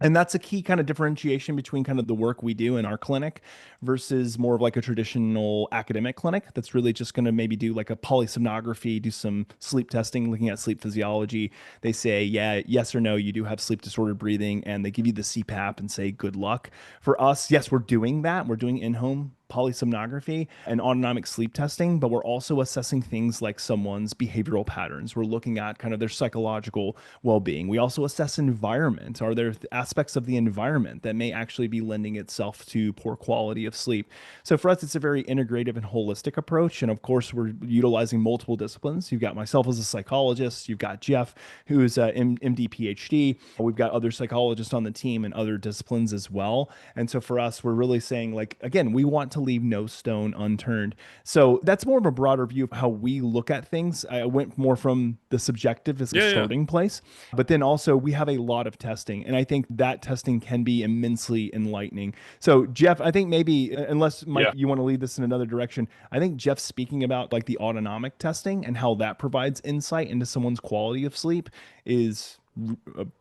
Speaker 3: And that's a key kind of differentiation between kind of the work we do in our clinic versus more of like a traditional academic clinic that's really just going to maybe do like a polysomnography, do some sleep testing, looking at sleep physiology. They say, yeah, yes or no, you do have sleep disordered breathing, and they give you the CPAP and say, good luck. For us, yes, we're doing that. We're doing in-home polysomnography and autonomic sleep testing, but we're also assessing things like someone's behavioral patterns. We're looking at kind of their psychological well-being. We also assess environment. Are there aspects of the environment that may actually be lending itself to poor quality of sleep? So for us, it's a very integrative and holistic approach. And of course, we're utilizing multiple disciplines. You've got myself as a psychologist. You've got Jeff, who is a MD, PhD. We've got other psychologists on the team and other disciplines as well. And so for us, we're really saying, like, again, we want to leave no stone unturned. So that's more of a broader view of how we look at things. I went more from the subjective as a starting place, but then also we have a lot of testing. And I think that testing can be immensely enlightening. So Jeff, I think maybe, unless Mike, you want to lead this in another direction, I think Jeff's speaking about like the autonomic testing and how that provides insight into someone's quality of sleep is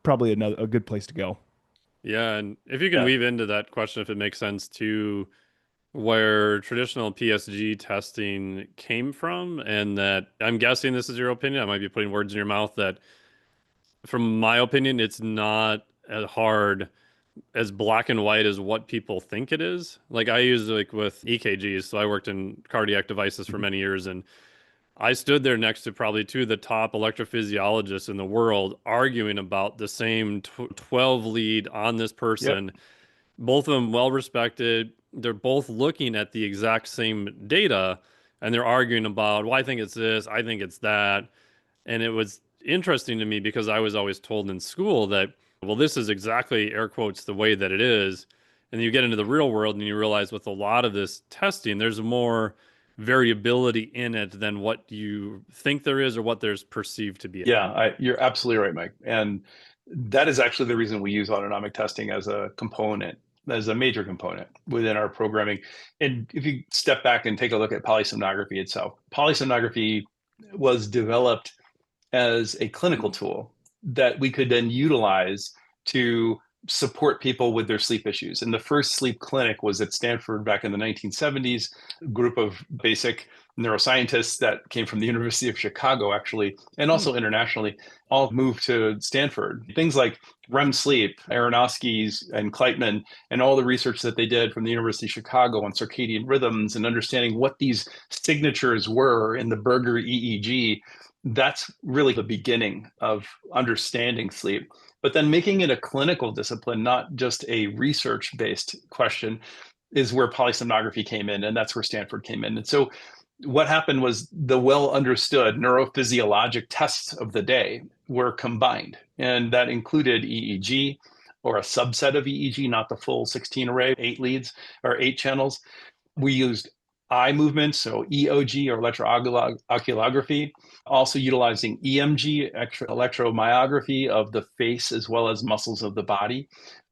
Speaker 3: probably a good place to go.
Speaker 1: Yeah, and if you can weave into that question, if it makes sense, to where traditional PSG testing came from, and that I'm guessing this is your opinion, I might be putting words in your mouth, that from my opinion, it's not as hard, as black and white as what people think it is. Like I use like with EKGs, so I worked in cardiac devices for many years, and I stood there next to probably two of the top electrophysiologists in the world arguing about the same 12 lead on this person. Both of them well respected. They're both looking at the exact same data, and they're arguing about, well, I think it's this, I think it's that. And it was interesting to me because I was always told in school that, well, this is exactly, air quotes, the way that it is. And you get into the real world and you realize with a lot of this testing, there's more variability in it than what you think there is or what there's perceived to be.
Speaker 2: You're absolutely right, Mike. And that is actually the reason we use autonomic testing as a component, as a major component within our programming. And if you step back and take a look at polysomnography itself, polysomnography was developed as a clinical tool that we could then utilize to support people with their sleep issues. And the first sleep clinic was at Stanford back in the 1970s, a group of basic neuroscientists that came from the University of Chicago, actually, and also internationally, all moved to Stanford. Things like REM sleep, Aronofsky's and Kleitman, and all the research that they did from the University of Chicago on circadian rhythms and understanding what these signatures were in the Berger EEG. That's really the beginning of understanding sleep. But then making it a clinical discipline, not just a research-based question, is where polysomnography came in, and that's where Stanford came in. And so what happened was the well-understood neurophysiologic tests of the day were combined, and that included EEG, or a subset of EEG, not the full 16 array, 8 leads or 8 channels. We used eye movement, so EOG or electrooculography, also utilizing EMG, electromyography of the face as well as muscles of the body.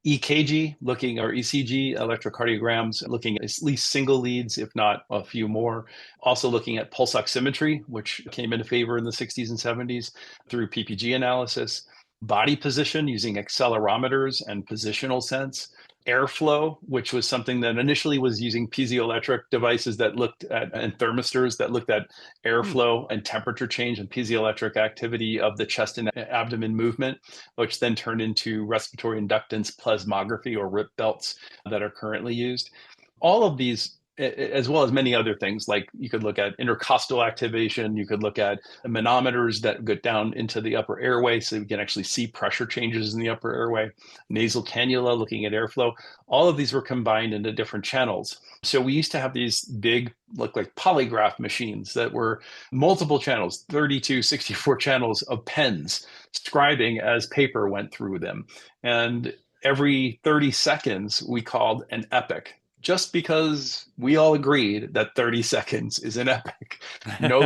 Speaker 2: EKG, or ECG, electrocardiograms, looking at least single leads, if not a few more. Also looking at pulse oximetry, which came into favor in the 60s and 70s through PPG analysis. Body position using accelerometers and positional sense. Airflow, which was something that initially was using piezoelectric devices that looked at, and thermistors that looked at airflow and temperature change and piezoelectric activity of the chest and abdomen movement, which then turned into respiratory inductance plasmography, or RIP belts, that are currently used. All of these, as well as many other things, like you could look at intercostal activation, you could look at manometers that go down into the upper airway so you can actually see pressure changes in the upper airway, nasal cannula, looking at airflow. All of these were combined into different channels. So we used to have these big, look like polygraph machines that were multiple channels, 32, 64 channels of pens scribing as paper went through them. And every 30 seconds, we called an epoch, just because we all agreed that 30 seconds is an epoch.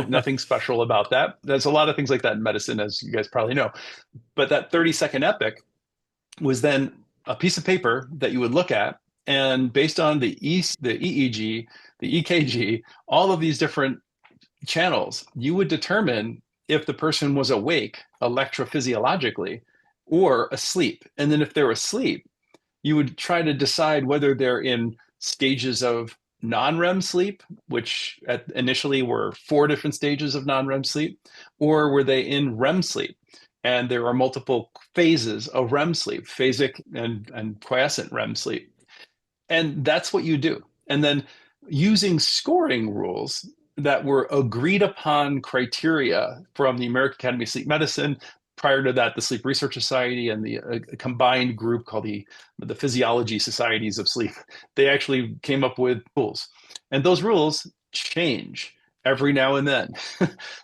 Speaker 2: Nothing special about that. There's a lot of things like that in medicine, as you guys probably know. But that 30-second epoch was then a piece of paper that you would look at, and based on the EEG, the EKG, all of these different channels, you would determine if the person was awake electrophysiologically or asleep. And then if they're asleep, you would try to decide whether they're in stages of non-REM sleep, which initially were 4 different stages of non-REM sleep, or were they in REM sleep? And there are multiple phases of REM sleep, phasic and quiescent REM sleep. And that's what you do. And then using scoring rules that were agreed upon criteria from the American Academy of Sleep Medicine. Prior to that, the Sleep Research Society and the combined group called the Physiology Societies of Sleep, they actually came up with rules. And those rules change every now and then.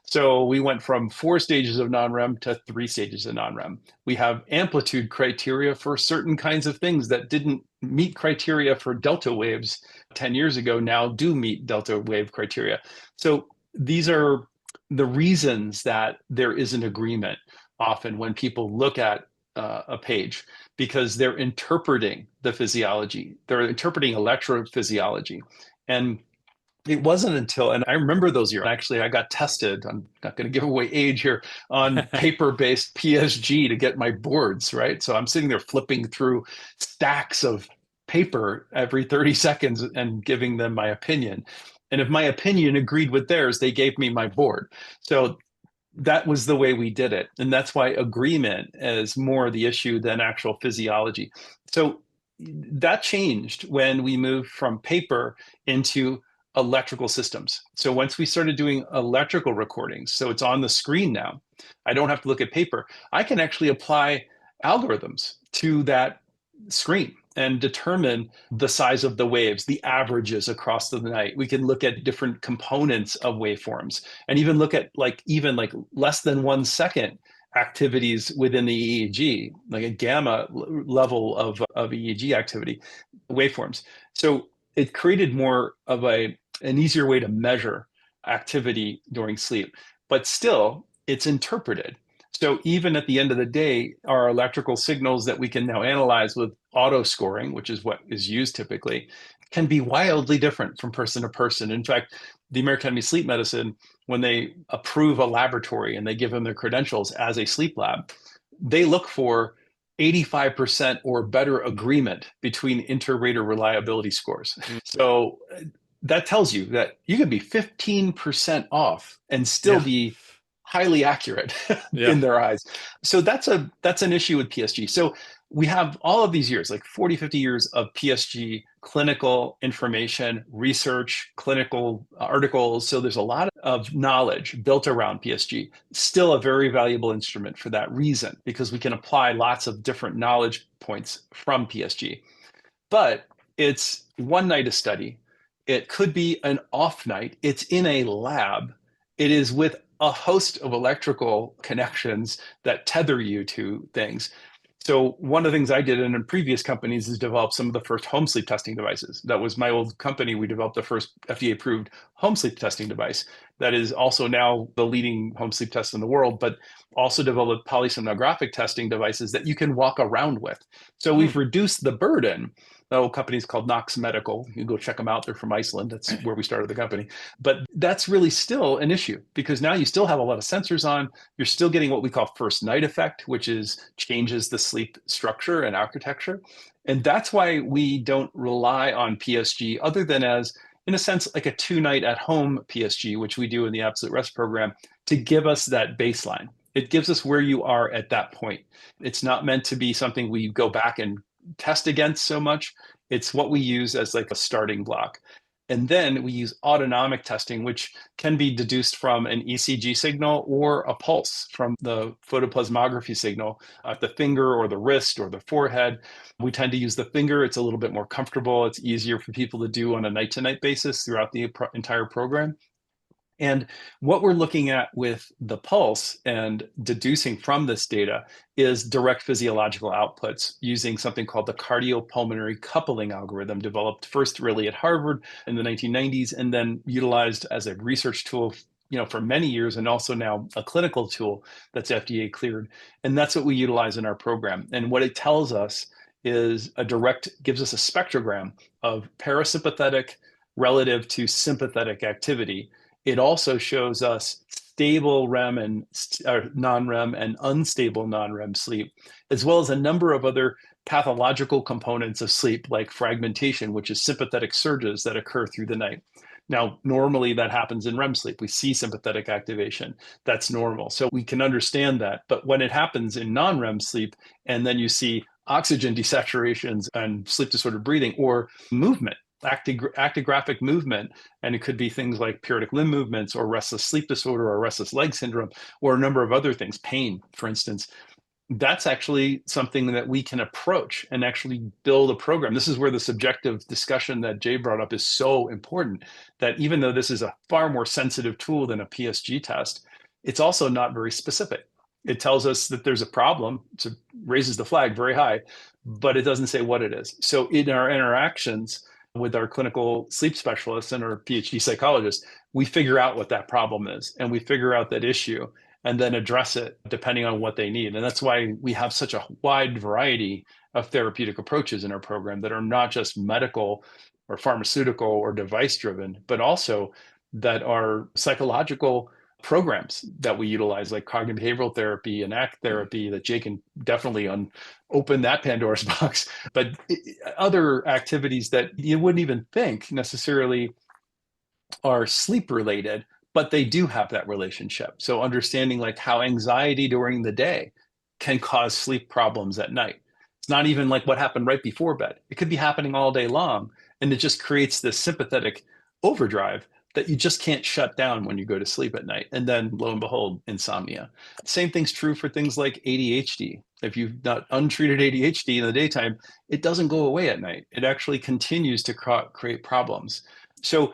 Speaker 2: So we went from 4 stages of non-REM to 3 stages of non-REM. We have amplitude criteria for certain kinds of things that didn't meet criteria for delta waves 10 years ago, now do meet delta wave criteria. So these are the reasons that there is an agreement often when people look at a page, because they're interpreting the physiology, they're interpreting electrophysiology. And it wasn't until, and I remember those years, actually, I got tested, I'm not going to give away age here, on paper-based PSG to get my boards, right? So I'm sitting there flipping through stacks of paper every 30 seconds and giving them my opinion. And if my opinion agreed with theirs, they gave me my board. So that was the way we did it. And that's why agreement is more the issue than actual physiology. So that changed when we moved from paper into electrical systems. So once we started doing electrical recordings, so it's on the screen now, I don't have to look at paper. I can actually apply algorithms to that screen and determine the size of the waves, the averages across the night. We can look at different components of waveforms and even look at even less than 1 second activities within the EEG, like a gamma level of EEG activity, waveforms. So it created more of an easier way to measure activity during sleep, but still it's interpreted. So even at the end of the day, our electrical signals that we can now analyze with auto scoring, which is what is used typically, can be wildly different from person to person. In fact, the American Academy of Sleep Medicine, when they approve a laboratory and they give them their credentials as a sleep lab, they look for 85% or better agreement between inter-rater reliability scores. So that tells you that you can be 15% off and still be highly accurate in their eyes. So that's an issue with PSG. So we have all of these years, like 40, 50 years of PSG clinical information, research, clinical articles. So there's a lot of knowledge built around PSG. Still a very valuable instrument for that reason, because we can apply lots of different knowledge points from PSG. But it's one night of study. It could be an off night. It's in a lab. It is with a host of electrical connections that tether you to things. So one of the things I did in previous companies is develop some of the first home sleep testing devices. That was my old company. We developed the first FDA-approved home sleep testing device that is also now the leading home sleep test in the world, but also developed polysomnographic testing devices that you can walk around with. So we've reduced the burden. The old company is called Nox Medical. You can go check them out. They're from Iceland. That's where we started the company. But that's really still an issue, because now you still have a lot of sensors on. You're still getting what we call first night effect, which is changes the sleep structure and architecture. And that's why we don't rely on PSG other than as, in a sense, like a 2-night at home PSG, which we do in the Absolute Rest program, to give us that baseline. It gives us where you are at that point. It's not meant to be something we go back and test against so much. It's what we use as like a starting block. And then we use autonomic testing, which can be deduced from an ECG signal or a pulse from the photoplasmography signal at the finger or the wrist or the forehead. We tend to use the finger. It's a little bit more comfortable. It's easier for people to do on a night-to-night basis throughout the entire program. And what we're looking at with the pulse and deducing from this data is direct physiological outputs using something called the cardiopulmonary coupling algorithm, developed first really at Harvard in the 1990s and then utilized as a research tool for many years, and also now a clinical tool that's FDA cleared. And that's what we utilize in our program. And what it tells us is gives us a spectrogram of parasympathetic relative to sympathetic activity. It also shows us stable REM and non-REM and unstable non-REM sleep, as well as a number of other pathological components of sleep, like fragmentation, which is sympathetic surges that occur through the night. Now, normally that happens in REM sleep. We see sympathetic activation. That's normal. So we can understand that. But when it happens in non-REM sleep, and then you see oxygen desaturations and sleep disordered breathing or movement, actigraphic movement, and it could be things like periodic limb movements or restless sleep disorder or restless leg syndrome or a number of other things, pain, for instance. That's actually something that we can approach and actually build a program. This is where the subjective discussion that Jay brought up is so important, that even though this is a far more sensitive tool than a PSG test, it's also not very specific. It tells us that there's a problem, so it raises the flag very high, but it doesn't say what it is. So in our interactions with our clinical sleep specialists and our PhD psychologists, we figure out what that problem is and we figure out that issue and then address it depending on what they need. And that's why we have such a wide variety of therapeutic approaches in our program that are not just medical or pharmaceutical or device driven, but also that are psychological programs that we utilize, like cognitive behavioral therapy and ACT therapy, that Jay can definitely open that Pandora's box, but other activities that you wouldn't even think necessarily are sleep related, but they do have that relationship. So understanding like how anxiety during the day can cause sleep problems at night. It's not even like what happened right before bed. It could be happening all day long, and it just creates this sympathetic overdrive that you just can't shut down when you go to sleep at night. And then lo and behold, insomnia. Same thing's true for things like ADHD. If you've got untreated ADHD in the daytime, it doesn't go away at night. It actually continues to create problems. So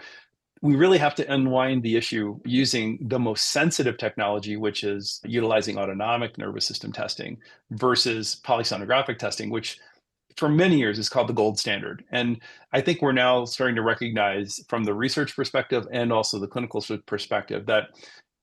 Speaker 2: we really have to unwind the issue using the most sensitive technology, which is utilizing autonomic nervous system testing versus polysomnographic testing, which for many years is called the gold standard. And I think we're now starting to recognize from the research perspective and also the clinical perspective that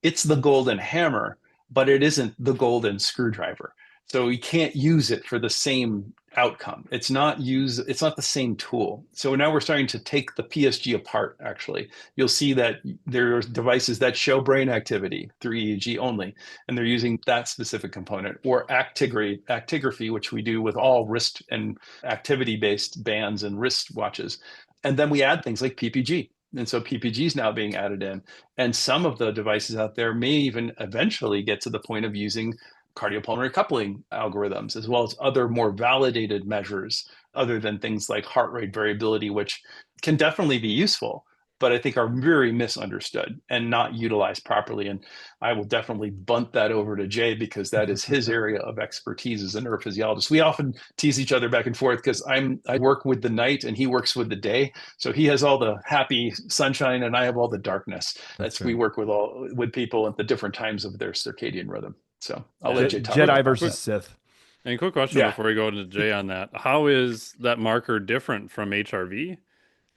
Speaker 2: it's the golden hammer, but it isn't the golden screwdriver. So we can't use it for the same outcome. It's not the same tool. So now we're starting to take the PSG apart, actually. You'll see that there are devices that show brain activity through EEG only, and they're using that specific component, or actigraphy, which we do with all wrist and activity-based bands and wrist watches. And then we add things like PPG. And so PPG is now being added in. And some of the devices out there may even eventually get to the point of using cardiopulmonary coupling algorithms, as well as other more validated measures other than things like heart rate variability, which can definitely be useful, but I think are very misunderstood and not utilized properly. And I will definitely bunt that over to Jay, because that is his area of expertise as a neurophysiologist. We often tease each other back and forth because I work with the night and he works with the day. So he has all the happy sunshine and I have all the darkness. That's right. We work with people at the different times of their circadian rhythm. So I'll let Jay talk
Speaker 3: Jedi versus Sith.
Speaker 1: And quick question before we go to Jay on that. How is that marker different from HRV?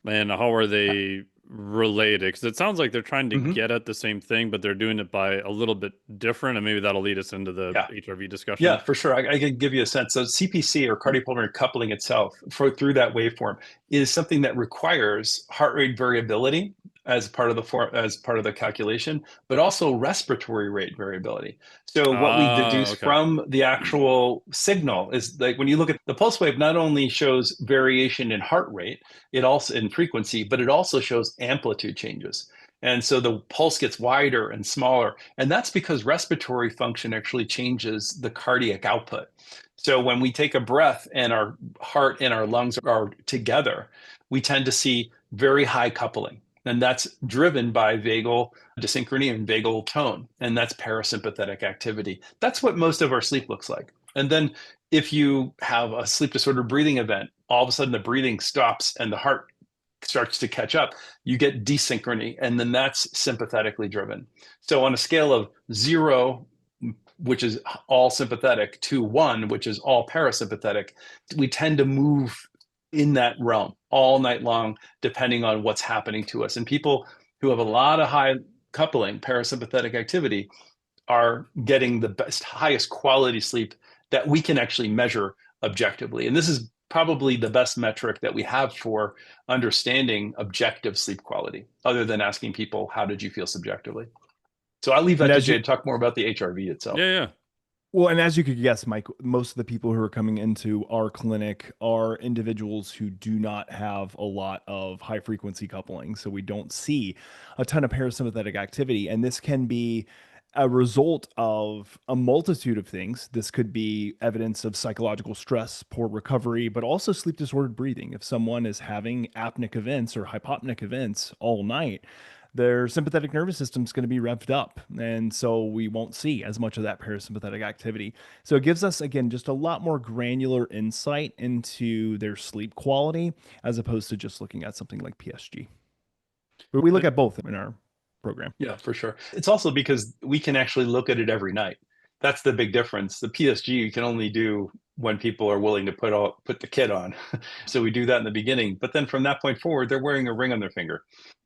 Speaker 1: And how are they related? Because it sounds like they're trying to get at the same thing, but they're doing it by a little bit different. And maybe that'll lead us into the HRV discussion.
Speaker 2: Yeah, for sure. I can give you a sense. So CPC, or cardiopulmonary coupling itself, through that waveform, is something that requires heart rate variability as part of the calculation, but also respiratory rate variability. So what we deduce from the actual signal is, like, when you look at the pulse wave, not only shows variation in heart rate, it also in frequency, but it also shows amplitude changes. And so the pulse gets wider and smaller. And that's because respiratory function actually changes the cardiac output. So when we take a breath and our heart and our lungs are together, we tend to see very high coupling. And that's driven by vagal dysynchrony and vagal tone. And that's parasympathetic activity. That's what most of our sleep looks like. And then if you have a sleep disorder breathing event, all of a sudden the breathing stops and the heart starts to catch up, you get desynchrony, and then that's sympathetically driven. So on a scale of 0, which is all sympathetic, to 1, which is all parasympathetic, we tend to move in that realm all night long, depending on what's happening to us. And people who have a lot of high coupling, parasympathetic activity, are getting the best, highest quality sleep that we can actually measure objectively. And this is probably the best metric that we have for understanding objective sleep quality, other than asking people, how did you feel subjectively? So I'll leave that to Jay to talk more about the HRV itself.
Speaker 1: Yeah.
Speaker 3: Well, and as you could guess, Mike, most of the people who are coming into our clinic are individuals who do not have a lot of high frequency coupling. So we don't see a ton of parasympathetic activity. And this can be a result of a multitude of things. This could be evidence of psychological stress, poor recovery, but also sleep disordered breathing. If someone is having apneic events or hypopneic events all night, their sympathetic nervous system is going to be revved up. And so we won't see as much of that parasympathetic activity. So it gives us, again, just a lot more granular insight into their sleep quality as opposed to just looking at something like PSG. But we look at both in our program.
Speaker 2: Yeah, for sure. It's also because we can actually look at it every night. That's the big difference. The PSG you can only do when people are willing to put the kit on. So we do that in the beginning. But then from that point forward, they're wearing a ring on their finger.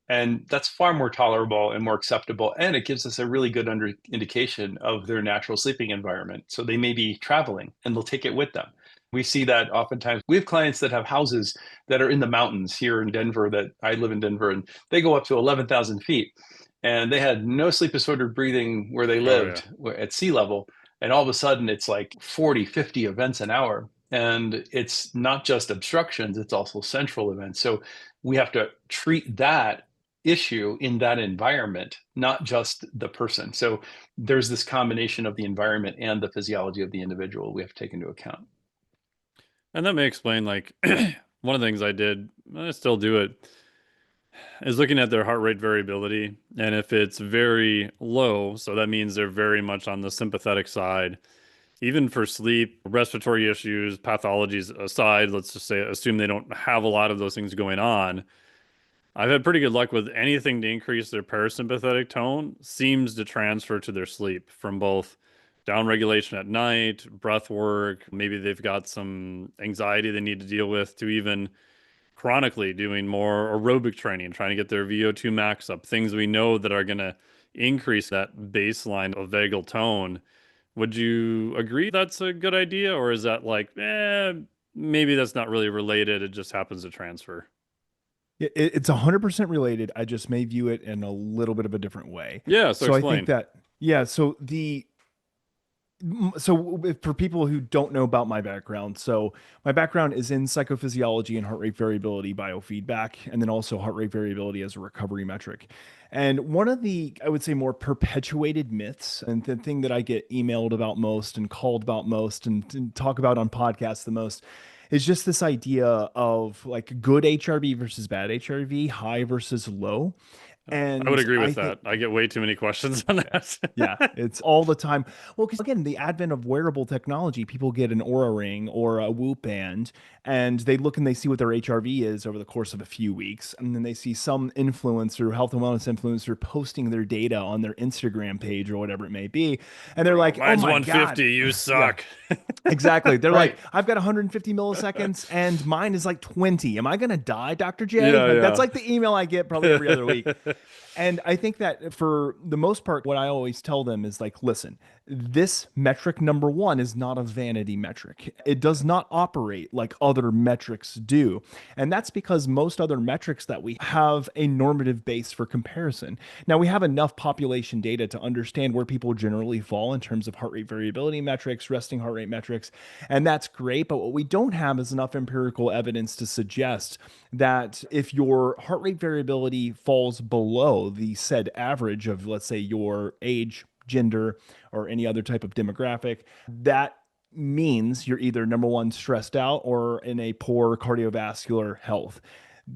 Speaker 2: And that's far more tolerable and more acceptable. And it gives us a really good indication of their natural sleeping environment. So they may be traveling and they'll take it with them. We see that oftentimes. We have clients that have houses that are in the mountains here in Denver, that I live in Denver, and they go up to 11,000 feet. And they had no sleep disordered breathing where they lived at sea level. And all of a sudden it's like 40, 50 events an hour. And it's not just obstructions, it's also central events. So we have to treat that issue in that environment, not just the person. So there's this combination of the environment and the physiology of the individual we have to take into account.
Speaker 1: And that may explain, like, one of the things I did, and I still do it, is looking at their heart rate variability. And if it's very low, so that means they're very much on the sympathetic side, even for sleep, respiratory issues, pathologies aside, let's just say, assume they don't have a lot of those things going on. I've had pretty good luck with anything to increase their parasympathetic tone seems to transfer to their sleep, from both down regulation at night, breath work, maybe they've got some anxiety they need to deal with, to even chronically doing more aerobic training, trying to get their VO2 max up, things we know that are going to increase that baseline of vagal tone. Would you agree that's a good idea? Or is that like, maybe that's not really related, it just happens to transfer?
Speaker 3: It's 100% related. I just may view it in a little bit of a different way.
Speaker 1: Yeah, so explain.
Speaker 3: I think that, yeah, so for people who don't know about my background, so my background is in psychophysiology and heart rate variability biofeedback, and then also heart rate variability as a recovery metric. And one of the, I would say, more perpetuated myths, and the thing that I get emailed about most and called about most and talk about on podcasts the most, is just this idea of like good HRV versus bad HRV, high versus low. And
Speaker 1: I would agree with that. I get way too many questions on that.
Speaker 3: Yeah, it's all the time. Well, because again, the advent of wearable technology, people get an Oura Ring or a Whoop band, and they look and they see what their HRV is over the course of a few weeks. And then they see some influencer, health and wellness influencer, posting their data on their Instagram page or whatever it may be. And they're like,
Speaker 1: mine's
Speaker 3: oh my
Speaker 1: 150,
Speaker 3: God.
Speaker 1: You suck.
Speaker 3: Yeah. Exactly. They're
Speaker 2: Right.
Speaker 3: like, I've got 150 milliseconds and mine is like 20. Am I going to die, Dr. J?
Speaker 1: Yeah,
Speaker 3: That's like the email I get probably every other week. And I think that for the most part, what I always tell them is like, listen, this metric number one is not a vanity metric. It does not operate like other metrics do. And that's because most other metrics that we have a normative base for comparison. Now, we have enough population data to understand where people generally fall in terms of heart rate variability metrics, resting heart rate metrics, and that's great. But what we don't have is enough empirical evidence to suggest that if your heart rate variability falls below the said average of, let's say, your age, gender, or any other type of demographic, that means you're either number one, stressed out, or in a poor cardiovascular health.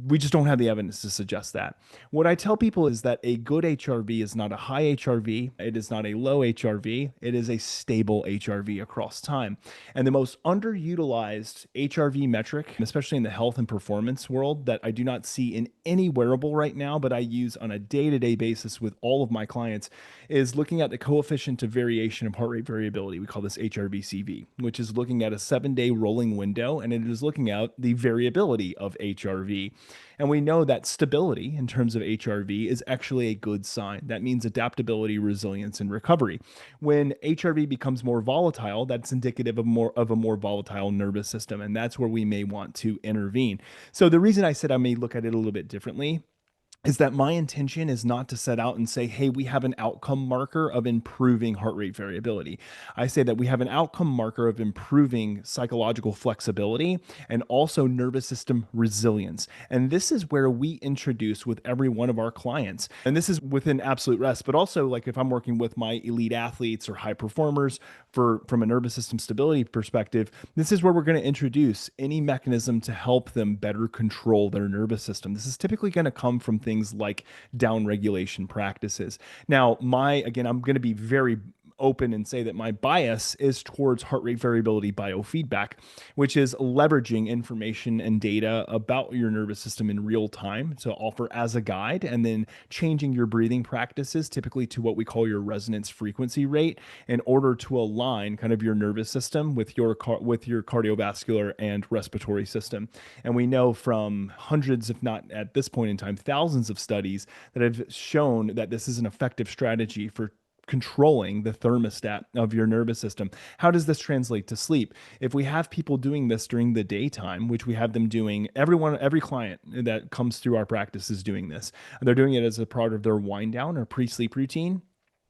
Speaker 3: We just don't have the evidence to suggest that. What I tell people is that a good HRV is not a high HRV. It is not a low HRV. It is a stable HRV across time. And the most underutilized HRV metric, especially in the health and performance world, that I do not see in any wearable right now, but I use on a day-to-day basis with all of my clients, is looking at the coefficient of variation of heart rate variability. We call this HRV-CV, which is looking at a 7-day rolling window, and it is looking at the variability of HRV. And we know that stability in terms of HRV is actually a good sign. That means adaptability, resilience, and recovery. When HRV becomes more volatile, that's indicative of a more volatile nervous system. And that's where we may want to intervene. So the reason I said I may look at it a little bit differently is that my intention is not to set out and say, hey, we have an outcome marker of improving heart rate variability. I say that we have an outcome marker of improving psychological flexibility and also nervous system resilience. And this is where we introduce with every one of our clients. And this is within absolute rest, but also like if I'm working with my elite athletes or high performers from a nervous system stability perspective, this is where we're going to introduce any mechanism to help them better control their nervous system. This is typically going to come from things like down regulation practices. Now, again, I'm going to be very open and say that my bias is towards heart rate variability biofeedback, which is leveraging information and data about your nervous system in real time to offer as a guide, and then changing your breathing practices typically to what we call your resonance frequency rate in order to align kind of your nervous system with your cardiovascular and respiratory system. And we know from hundreds, if not at this point in time, thousands of studies that have shown that this is an effective strategy for controlling the thermostat of your nervous system. How does this translate to sleep? If we have people doing this during the daytime, which we have them doing, every client that comes through our practice is doing this. And they're doing it as a part of their wind down or pre-sleep routine.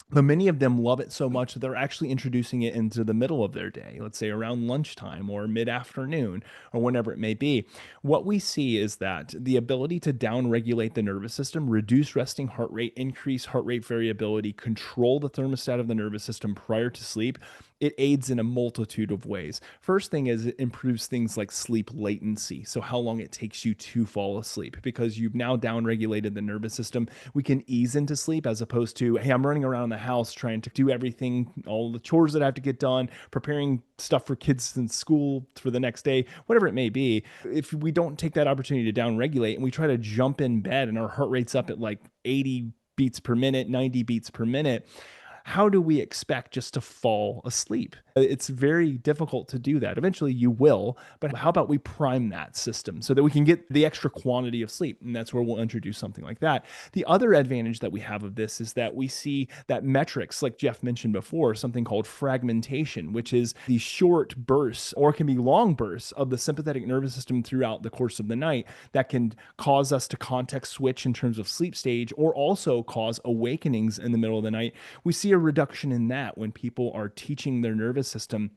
Speaker 3: But many of them love it so much that they're actually introducing it into the middle of their day, let's say around lunchtime or mid-afternoon or whenever it may be. What we see is that the ability to downregulate the nervous system, reduce resting heart rate, increase heart rate variability, control the thermostat of the nervous system prior to sleep, it aids in a multitude of ways. First thing is it improves things like sleep latency. So how long it takes you to fall asleep, because you've now downregulated the nervous system. We can ease into sleep as opposed to, hey, I'm running around the house trying to do everything, all the chores that I have to get done, preparing stuff for kids in school for the next day, whatever it may be. If we don't take that opportunity to downregulate and we try to jump in bed and our heart rate's up at like 80 beats per minute, 90 beats per minute, how do we expect just to fall asleep? It's very difficult to do that. Eventually you will, but how about we prime that system so that we can get the extra quantity of sleep? And that's where we'll introduce something like that. The other advantage that we have of this is that we see that metrics, like Jeff mentioned before, something called fragmentation, which is the short bursts or can be long bursts of the sympathetic nervous system throughout the course of the night that can cause us to context switch in terms of sleep stage or also cause awakenings in the middle of the night. We see a reduction in that when people are teaching their nervous system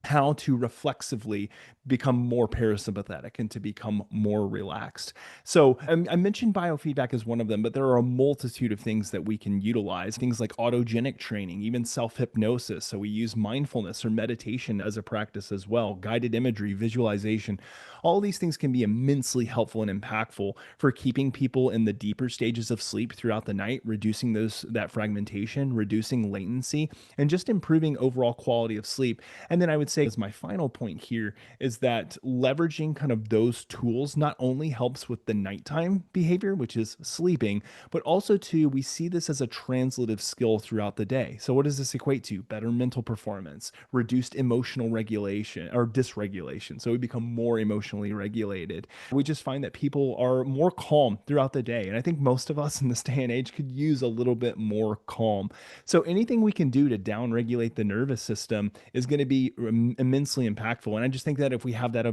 Speaker 3: how to reflexively become more parasympathetic and to become more relaxed. So I mentioned biofeedback as one of them, but there are a multitude of things that we can utilize, things like autogenic training, even self-hypnosis. So we use mindfulness or meditation as a practice as well, guided imagery, visualization. All these things can be immensely helpful and impactful for keeping people in the deeper stages of sleep throughout the night, reducing that fragmentation, reducing latency, and just improving overall quality of sleep. And then I would say as my final point here is that leveraging kind of those tools not only helps with the nighttime behavior, which is sleeping, but also too, we see this as a translative skill throughout the day. So what does this equate to? Better mental performance, reduced emotional regulation or dysregulation. So we become more emotionally regulated. We just find that people are more calm throughout the day. And I think most of us in this day and age could use a little bit more calm. So anything we can do to downregulate the nervous system is going to be immensely impactful. And I just think that if we have that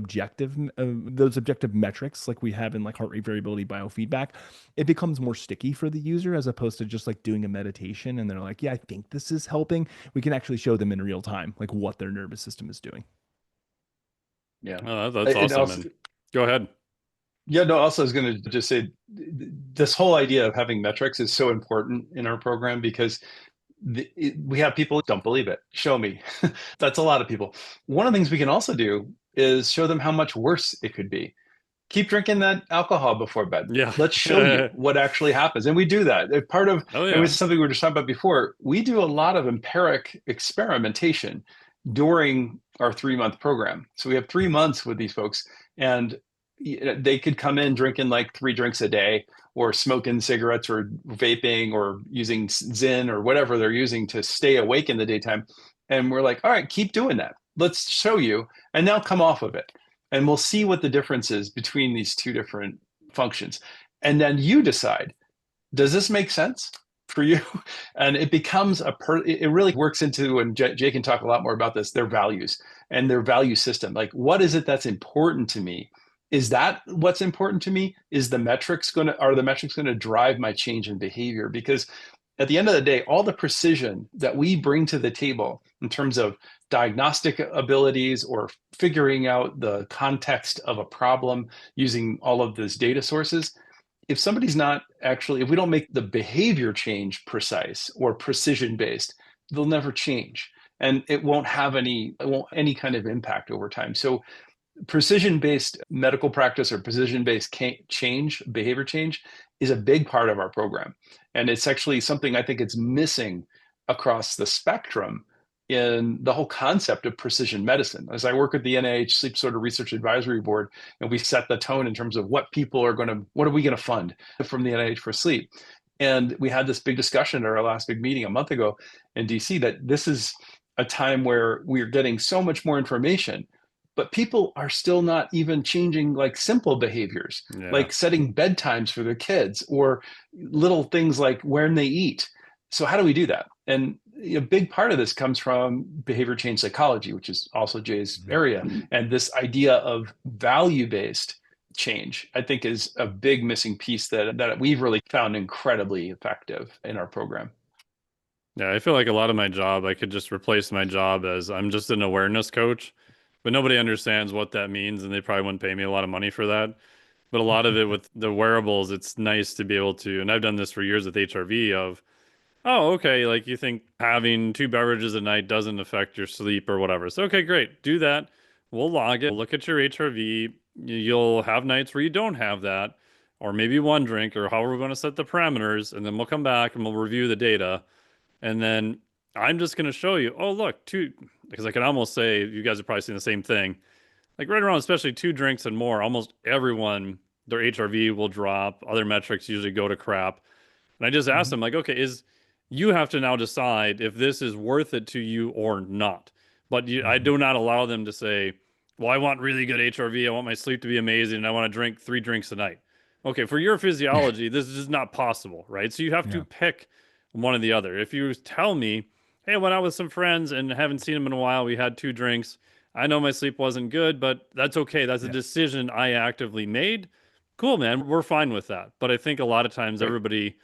Speaker 3: those objective metrics like we have in like heart rate variability biofeedback, it becomes more sticky for the user as opposed to just like doing a meditation and they're like, yeah, I think this is helping. We can actually show them in real time like what their nervous system is doing.
Speaker 2: Yeah.
Speaker 1: Oh, that's awesome.
Speaker 2: Also,
Speaker 1: go ahead.
Speaker 2: Yeah, no, also I was going to just say this whole idea of having metrics is so important in our program because we have people who don't believe it. Show me. That's a lot of people. One of the things we can also do is show them how much worse it could be. Keep drinking that alcohol before bed.
Speaker 1: Yeah.
Speaker 2: Let's show you what actually happens. And we do that. Part of, it was something we were just talking about before. We do a lot of empiric experimentation during our 3-month program. So we have 3 months with these folks and they could come in drinking like 3 drinks a day or smoking cigarettes or vaping or using Zyn or whatever they're using to stay awake in the daytime. And we're like, all right, keep doing that. Let's show you. And now come off of it. And we'll see what the difference is between these 2 different functions. And then you decide, does this make sense for you? And it becomes it really works into, and Jay can talk a lot more about this, their values and their value system. Like, what is it that's important to me Is that what's important to me? Are the metrics going to drive my change in behavior? Because at the end of the day, all the precision that we bring to the table in terms of diagnostic abilities or figuring out the context of a problem using all of these data sources, if we don't make the behavior change precise or precision based, they'll never change. And it won't have any kind of impact over time. So precision-based medical practice or precision-based behavior change is a big part of our program. And it's actually something I think it's missing across the spectrum in the whole concept of precision medicine. As I work with the NIH Sleep Disorder Research Advisory Board, and we set the tone in terms of what are we going to fund from the NIH for sleep. And we had this big discussion at our last big meeting a month ago in DC that this is a time where we're getting so much more information, but people are still not even changing like simple behaviors, like setting bedtimes for their kids or little things like when they eat. So how do we do that? And a big part of this comes from behavior change psychology, which is also Jay's area. And this idea of value-based change, I think, is a big missing piece that we've really found incredibly effective in our program.
Speaker 1: Yeah, I feel like a lot of my job, I could just replace my job as I'm just an awareness coach, but nobody understands what that means, and they probably wouldn't pay me a lot of money for that. But a lot of it with the wearables, it's nice to be able to, and I've done this for years with HRV of, oh, okay, like you think having 2 beverages a night doesn't affect your sleep or whatever. So, okay, great, do that. We'll log it, we'll look at your HRV. You'll have nights where you don't have that, or maybe 1 drink, or however we're going to set the parameters, and then we'll come back and we'll review the data. And then I'm just going to show you, oh, look, because I can almost say, you guys are probably seeing the same thing. Like right around, especially 2 drinks and more, almost everyone, their HRV will drop. Other metrics usually go to crap. And I just asked them, like, okay, you have to now decide if this is worth it to you or not. But I do not allow them to say, well, I want really good HRV. I want my sleep to be amazing. And I want to drink 3 drinks a night. Okay, for your physiology, this is just not possible, right? So you have to pick one or the other. If you tell me, hey, I went out with some friends and haven't seen them in a while, we had 2 drinks. I know my sleep wasn't good, but that's okay. That's a decision I actively made. Cool, man. We're fine with that. But I think a lot of times everybody,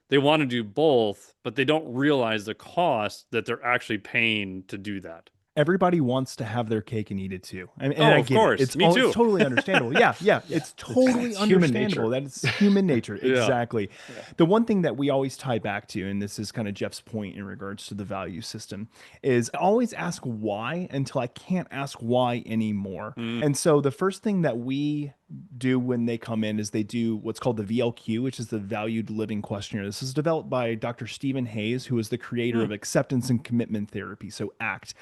Speaker 1: they want to do both, but they don't realize the cost that they're actually paying to do that.
Speaker 3: Everybody wants to have their cake and eat it too. And
Speaker 1: of course.
Speaker 3: It's
Speaker 1: Me too.
Speaker 3: It's totally understandable. It's totally understandable. That's human nature. Exactly. Yeah. The one thing that we always tie back to, and this is kind of Jeff's point in regards to the value system, is I always ask why until I can't ask why anymore. And so the first thing that we do when they come in is they do what's called the VLQ, which is the Valued Living Questionnaire. This is developed by Dr. Stephen Hayes, who is the creator of Acceptance and Commitment Therapy, so ACT.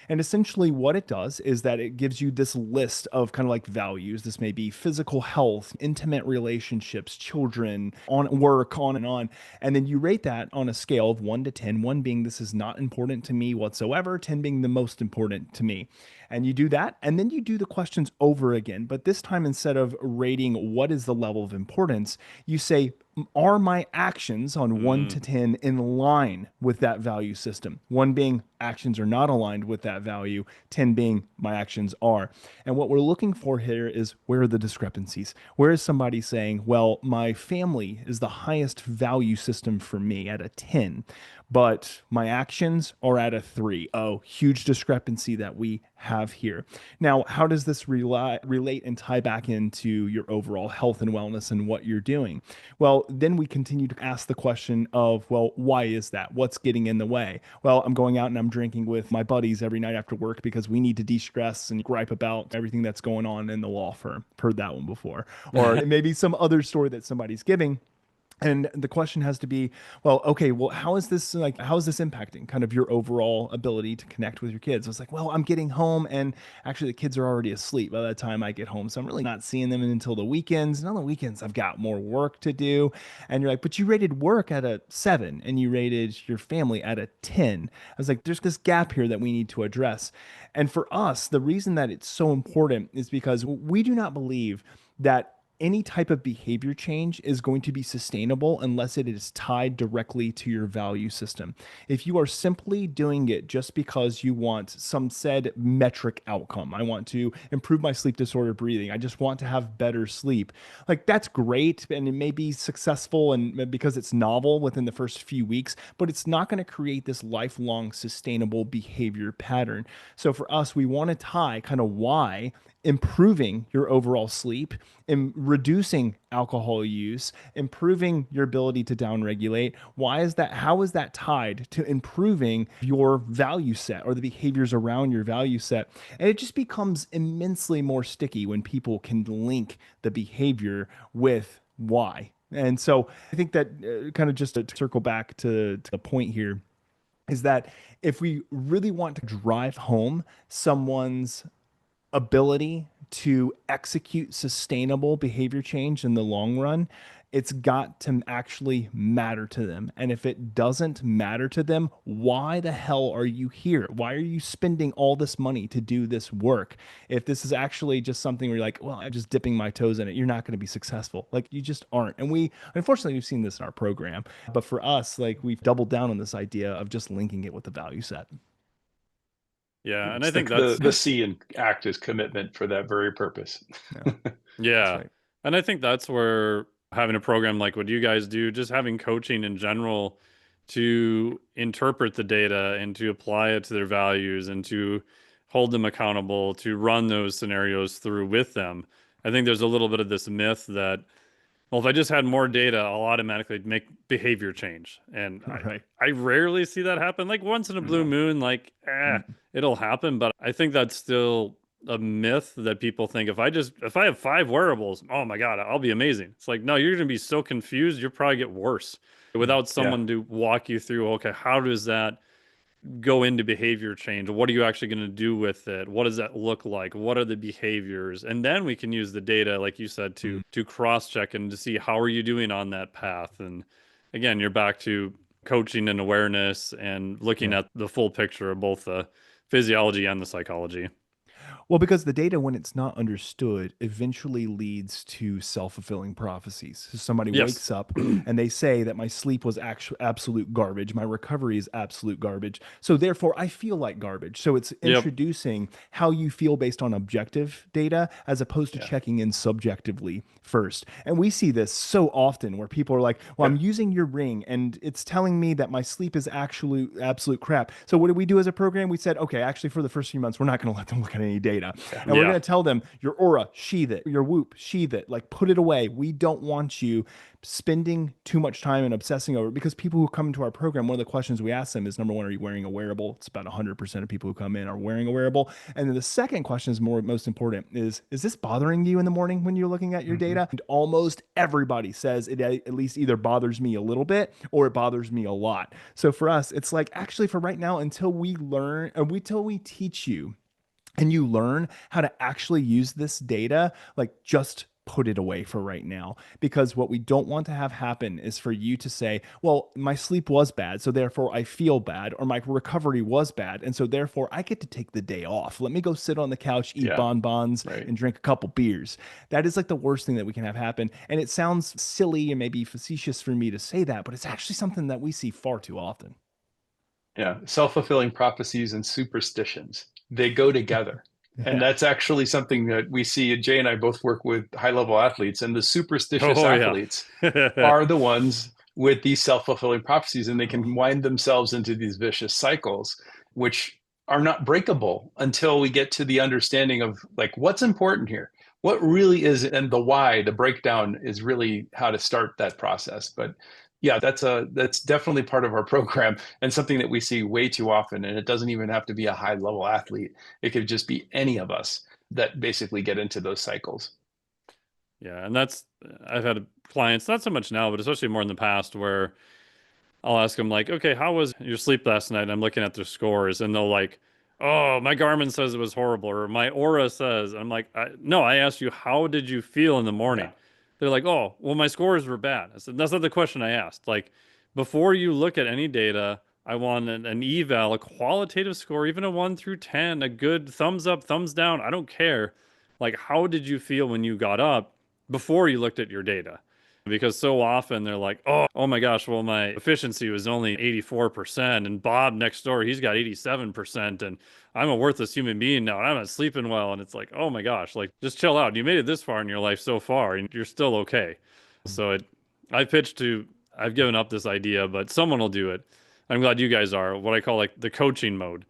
Speaker 3: And essentially what it does is that it gives you this list of kind of like values. This may be physical health, intimate relationships, children, on work, on and on. And then you rate that on a scale of 1 to 10, 1 being this is not important to me whatsoever, 10 being the most important to me. And you do that, and then you do the questions over again. But this time, instead of rating what is the level of importance, you say, are my actions on 1 to 10 in line with that value system? 1 being actions are not aligned with that value, 10 being my actions are. And what we're looking for here is, where are the discrepancies? Where is somebody saying, well, my family is the highest value system for me at a 10, but my actions are at a 3. Oh, huge discrepancy that we have here. Now, how does this relate and tie back into your overall health and wellness and what you're doing? Well, then we continue to ask the question of, well, why is that? What's getting in the way? Well, I'm going out and I'm drinking with my buddies every night after work because we need to de-stress and gripe about everything that's going on in the law firm. Heard that one before. Or maybe some other story that somebody's giving. And the question has to be, well, okay, well, how is this impacting kind of your overall ability to connect with your kids? It's like, well, I'm getting home and actually the kids are already asleep by the time I get home. So I'm really not seeing them until the weekends. And on the weekends, I've got more work to do. And you're like, but you rated work at a 7 and you rated your family at a 10. I was like, there's this gap here that we need to address. And for us, the reason that it's so important is because we do not believe that any type of behavior change is going to be sustainable unless it is tied directly to your value system. If you are simply doing it just because you want some said metric outcome, I want to improve my sleep disorder breathing, I just want to have better sleep, like that's great and it may be successful and because it's novel within the first few weeks, but it's not going to create this lifelong sustainable behavior pattern. So for us, we want to tie kind of why improving your overall sleep and reducing alcohol use, improving your ability to downregulate. Why is that? How is that tied to improving your value set or the behaviors around your value set? And it just becomes immensely more sticky when people can link the behavior with why. And so I think that kind of just to circle back to the point here is that if we really want to drive home someone's ability to execute sustainable behavior change in the long run, it's got to actually matter to them. And if it doesn't matter to them, why the hell are you here? Why are you spending all this money to do this work? If this is actually just something where you're like, well, I'm just dipping my toes in it, you're not going to be successful. Like you just aren't. And unfortunately, we've seen this in our program. But for us, like we've doubled down on this idea of just linking it with the value set.
Speaker 1: Yeah, and
Speaker 2: it's
Speaker 1: I think
Speaker 2: the C in ACT is commitment for that very purpose.
Speaker 3: Yeah.
Speaker 1: Yeah.
Speaker 3: Right.
Speaker 1: And I think that's where having a program like what you guys do, just having coaching in general to interpret the data and to apply it to their values and to hold them accountable, to run those scenarios through with them. I think there's a little bit of this myth that, well, if I just had more data, I'll automatically make behavior change. And
Speaker 3: Right.
Speaker 1: I rarely see that happen. Like once in a blue moon, like, it'll happen. But I think that's still a myth that people think if I have 5 wearables, oh my God, I'll be amazing. It's like, no, you're going to be so confused. You'll probably get worse without someone to walk you through, okay, how does that go into behavior change? What are you actually going to do with it? What does that look like? What are the behaviors? And then we can use the data, like you said, to cross check and to see how are you doing on that path. And again, you're back to coaching and awareness and looking at the full picture of both the physiology and the psychology.
Speaker 3: Well, because the data, when it's not understood, eventually leads to self-fulfilling prophecies. So somebody wakes up and they say that my sleep was absolute garbage, my recovery is absolute garbage, so therefore I feel like garbage. So it's introducing how you feel based on objective data as opposed to checking in subjectively first. And we see this so often where people are like, well, I'm using your ring and it's telling me that my sleep is actually absolute crap. So what did we do as a program? We said, okay, actually for the first few months, we're not going to let them look at any data. And we're going to tell them your aura, sheath it, your whoop, sheath it, like put it away. We don't want you spending too much time and obsessing over it, because people who come into our program, one of the questions we ask them is, number one, are you wearing a wearable? It's about 100% of people who come in are wearing a wearable. And then the second question is most important is this bothering you in the morning when you're looking at your data? And almost everybody says it at least either bothers me a little bit or it bothers me a lot. So for us, it's like, actually for right now, until we learn, or until we teach you and you learn how to actually use this data, like just put it away for right now. Because what we don't want to have happen is for you to say, well, my sleep was bad, so therefore I feel bad, or my recovery was bad, and so therefore I get to take the day off. Let me go sit on the couch, eat bonbons, and drink a couple beers. That is like the worst thing that we can have happen. And it sounds silly and maybe facetious for me to say that, but it's actually something that we see far too often.
Speaker 2: Yeah, self-fulfilling prophecies and superstitions, they go together. And that's actually something that we see. Jay and I both work with high-level athletes, and the superstitious athletes are the ones with these self-fulfilling prophecies, and they can wind themselves into these vicious cycles, which are not breakable until we get to the understanding of like what's important here, what really is, and the why. The breakdown is really how to start that process. But yeah, that's definitely part of our program and something that we see way too often. And it doesn't even have to be a high level athlete. It could just be any of us that basically get into those cycles.
Speaker 1: Yeah, and I've had clients, not so much now, but especially more in the past, where I'll ask them like, okay, how was your sleep last night? And I'm looking at their scores and they'll like, oh, my Garmin says it was horrible, or my Aura says. I'm like, no, I asked you, how did you feel in the morning? They're like, oh, well, my scores were bad. I said, that's not the question I asked. Like, before you look at any data, I want an eval, a qualitative score, even a 1 through 10, a good thumbs up, thumbs down. I don't care. Like, how did you feel when you got up? before you looked at your data. Because so often they're like, oh my gosh, well, my efficiency was only 84%. And Bob next door, he's got 87%. And I'm a worthless human being now. And I'm not sleeping well. And it's like, oh my gosh, like just chill out. You made it this far in your life so far and you're still okay. So I've given up this idea, but someone will do it. I'm glad you guys are what I call like the coaching mode,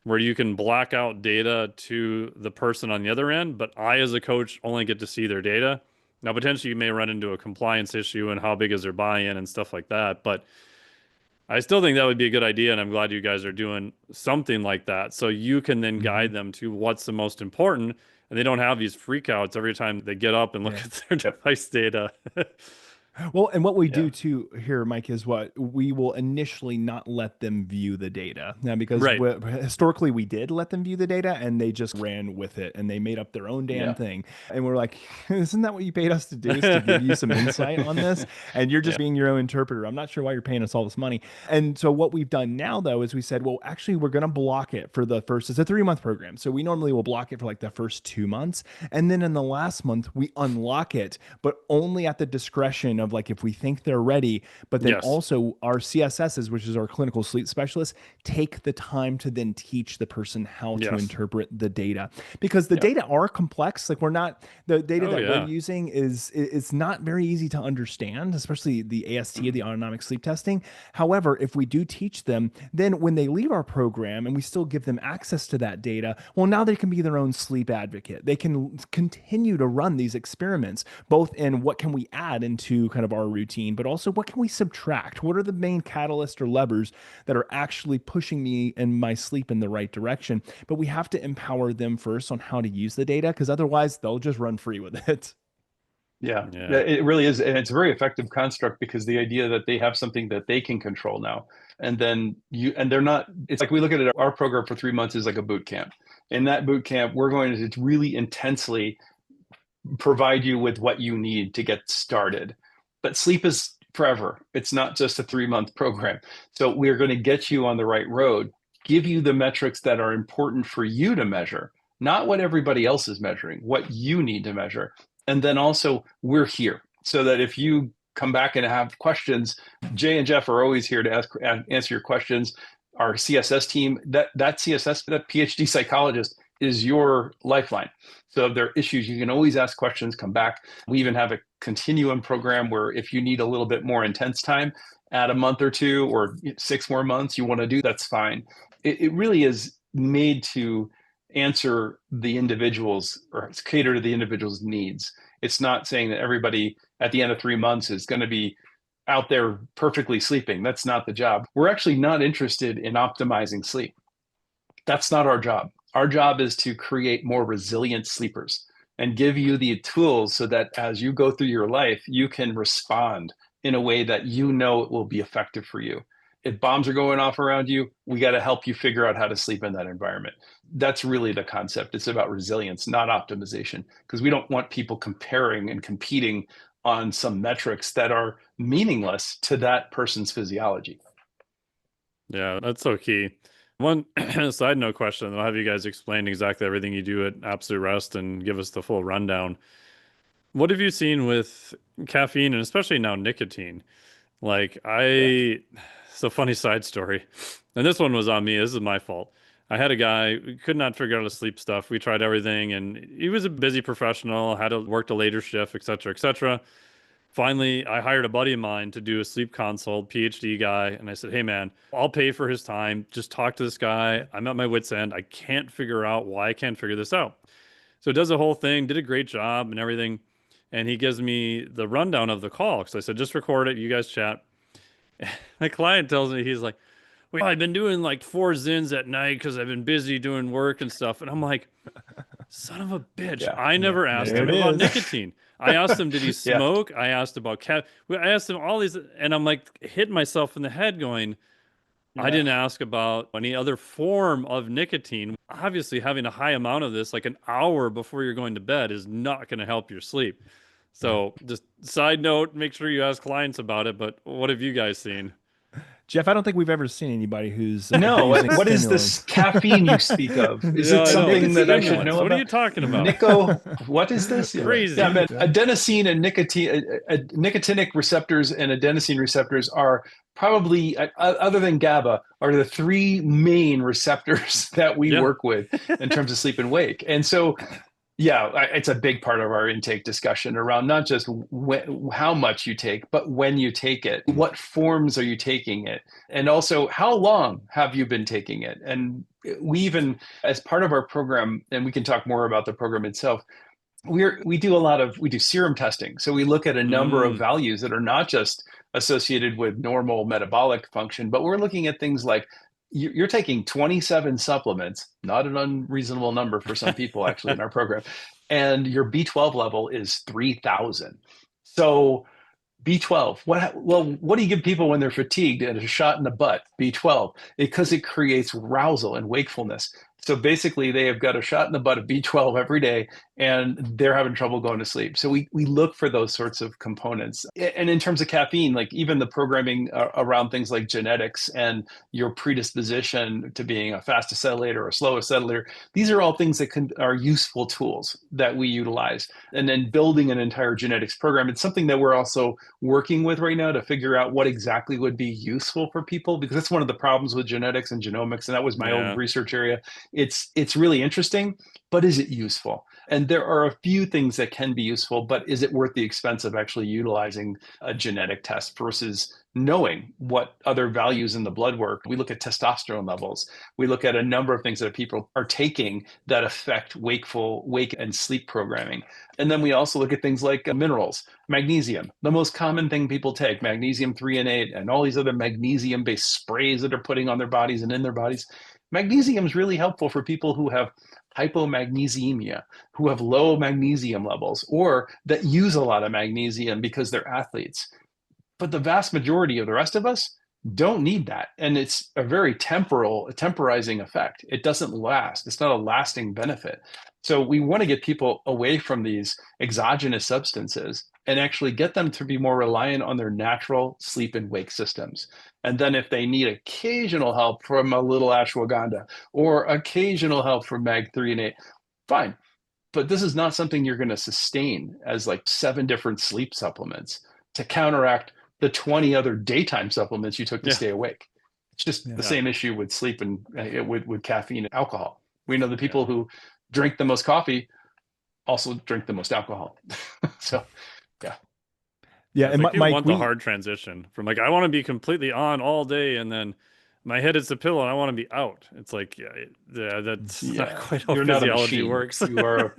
Speaker 1: where you can black out data to the person on the other end, but I, as a coach, only get to see their data. Now, potentially you may run into a compliance issue and how big is their buy-in and stuff like that. But I still think that would be a good idea. And I'm glad you guys are doing something like that. So you can then guide them to what's the most important. And they don't have these freakouts every time they get up and look at their device data.
Speaker 3: Well, and what we do too here, Mike, is what we will initially not let them view the data now, because historically we did let them view the data and they just ran with it and they made up their own damn thing. And we're like, isn't that what you paid us to do, is to give you some insight on this? And you're just being your own interpreter. I'm not sure why you're paying us all this money. And so what we've done now, though, is we said, well, actually, we're going to block it for the first, it's a 3-month program. So we normally will block it for like the first 2 months. And then in the last month, we unlock it, but only at the discretion of like if we think they're ready, but then also our CSSs, which is our clinical sleep specialists, take the time to then teach the person how to interpret the data, because the data are complex. Like the data that we're using it's not very easy to understand, especially the AST, the autonomic sleep testing. However, if we do teach them, then when they leave our program and we still give them access to that data, well, now they can be their own sleep advocate. They can continue to run these experiments, both in what can we add into kind of our routine, but also what can we subtract? What are the main catalysts or levers that are actually pushing me and my sleep in the right direction? But we have to empower them first on how to use the data, because otherwise they'll just run free with it.
Speaker 2: Yeah, it really is. And it's a very effective construct, because the idea that they have something that they can control now, and then they're not, it's like we look at it, our program for 3 months is like a boot camp. In that boot camp, we're going to really intensely provide you with what you need to get started. But sleep is forever. It's not just a 3-month program. So we're going to get you on the right road, give you the metrics that are important for you to measure, not what everybody else is measuring, what you need to measure. And then also we're here so that if you come back and have questions, Jay and Jeff are always here to answer your questions. Our CSS team, that CSS, that PhD psychologist is your lifeline. So if there are issues, you can always ask questions, come back. We even have a continuum program where if you need a little bit more intense time, add a month or 2 or 6 more months you want to do, that's fine. It really is made to answer the individual's, or cater to the individual's needs. It's not saying that everybody at the end of 3 months is going to be out there perfectly sleeping. That's not the job. We're actually not interested in optimizing sleep. That's not our job. Our job is to create more resilient sleepers and give you the tools so that as you go through your life, you can respond in a way that you know it will be effective for you. If bombs are going off around you, we got to help you figure out how to sleep in that environment. That's really the concept. It's about resilience, not optimization, because we don't want people comparing and competing on some metrics that are meaningless to that person's physiology.
Speaker 1: Yeah, that's so key. One side note question, I'll have you guys explain exactly everything you do at Absolute Rest and give us the full rundown. What have you seen with caffeine and especially now nicotine? Like it's a funny side story. And this one was on me. This is my fault. I had a guy who could not figure out his sleep stuff. We tried everything and he was a busy professional, had to work a later shift, et cetera, et cetera. Finally, I hired a buddy of mine to do a sleep consult, PhD guy. And I said, hey, man, I'll pay for his time. Just talk to this guy. I'm at my wit's end. I can't figure out why I can't figure this out. So he does the whole thing, did a great job and everything. And he gives me the rundown of the call. Because I said, just record it. You guys chat. My client tells me, he's like, well, I've been doing like 4 Zins at night because I've been busy doing work and stuff. And I'm like, son of a bitch. Yeah, I never asked him about nicotine. I asked him, did he smoke? I asked about I asked him all these, and I'm like hitting myself in the head going, I didn't ask about any other form of nicotine. Obviously, having a high amount of this, like an hour before you're going to bed, is not going to help your sleep. So just side note, make sure you ask clients about it. But what have you guys seen?
Speaker 3: Jeff, I don't think we've ever seen anybody who's
Speaker 2: No,
Speaker 3: using
Speaker 2: what is
Speaker 3: stimulants.
Speaker 2: this caffeine you speak of? Is
Speaker 1: Yeah,
Speaker 2: it
Speaker 1: I know.
Speaker 2: something that I should
Speaker 1: Stimulants.
Speaker 2: know
Speaker 1: What
Speaker 2: about?
Speaker 1: are you talking about?
Speaker 2: What is this?
Speaker 1: Crazy.
Speaker 2: Yeah, man, adenosine and nicotine, nicotinic receptors and adenosine receptors are probably, other than GABA, are the three main receptors that we work with in terms of sleep and wake. And so, yeah, it's a big part of our intake discussion around not just how much you take, but when you take it, what forms are you taking it, and also how long have you been taking it. And we even, as part of our program, and we can talk more about the program itself, we do serum testing. So we look at a number of values that are not just associated with normal metabolic function, but we're looking at things like you're taking 27 supplements, not an unreasonable number for some people actually in our program, and your B12 level is 3,000. So B12, what do you give people when they're fatigued and a shot in the butt? B12, because it creates arousal and wakefulness. So basically, they have got a shot in the butt of B12 every day, and they're having trouble going to sleep. So we look for those sorts of components. And in terms of caffeine, like even the programming around things like genetics and your predisposition to being a fast acetylator or a slow acetylator, these are all things that are useful tools that we utilize. And then building an entire genetics program, it's something that we're also working with right now to figure out what exactly would be useful for people, because that's one of the problems with genetics and genomics, and that was my old research area. It's really interesting, but is it useful? And there are a few things that can be useful, but is it worth the expense of actually utilizing a genetic test versus knowing what other values in the blood work? We look at testosterone levels. We look at a number of things that people are taking that affect wake and sleep programming. And then we also look at things like minerals, magnesium, the most common thing people take, magnesium 3 and 8, and all these other magnesium-based sprays that are putting on their bodies and in their bodies. Magnesium is really helpful for people who have hypomagnesemia, who have low magnesium levels, or that use a lot of magnesium because they're athletes. But the vast majority of the rest of us don't need that. And it's a very temporizing effect. It doesn't last. It's not a lasting benefit. So we want to get people away from these exogenous substances and actually get them to be more reliant on their natural sleep and wake systems. And then if they need occasional help from a little ashwagandha or occasional help from mag 3 and 8, fine. But this is not something you're going to sustain as like 7 different sleep supplements to counteract the 20 other daytime supplements you took to stay awake. It's just the same issue with sleep and with caffeine and alcohol. We know the people who drink the most coffee also drink the most alcohol. So,
Speaker 1: yeah. And like you want the hard transition from like, I want to be completely on all day, and then my head is the pillow and I want to be out. It's like, that's not quite how physiology works.
Speaker 2: You are,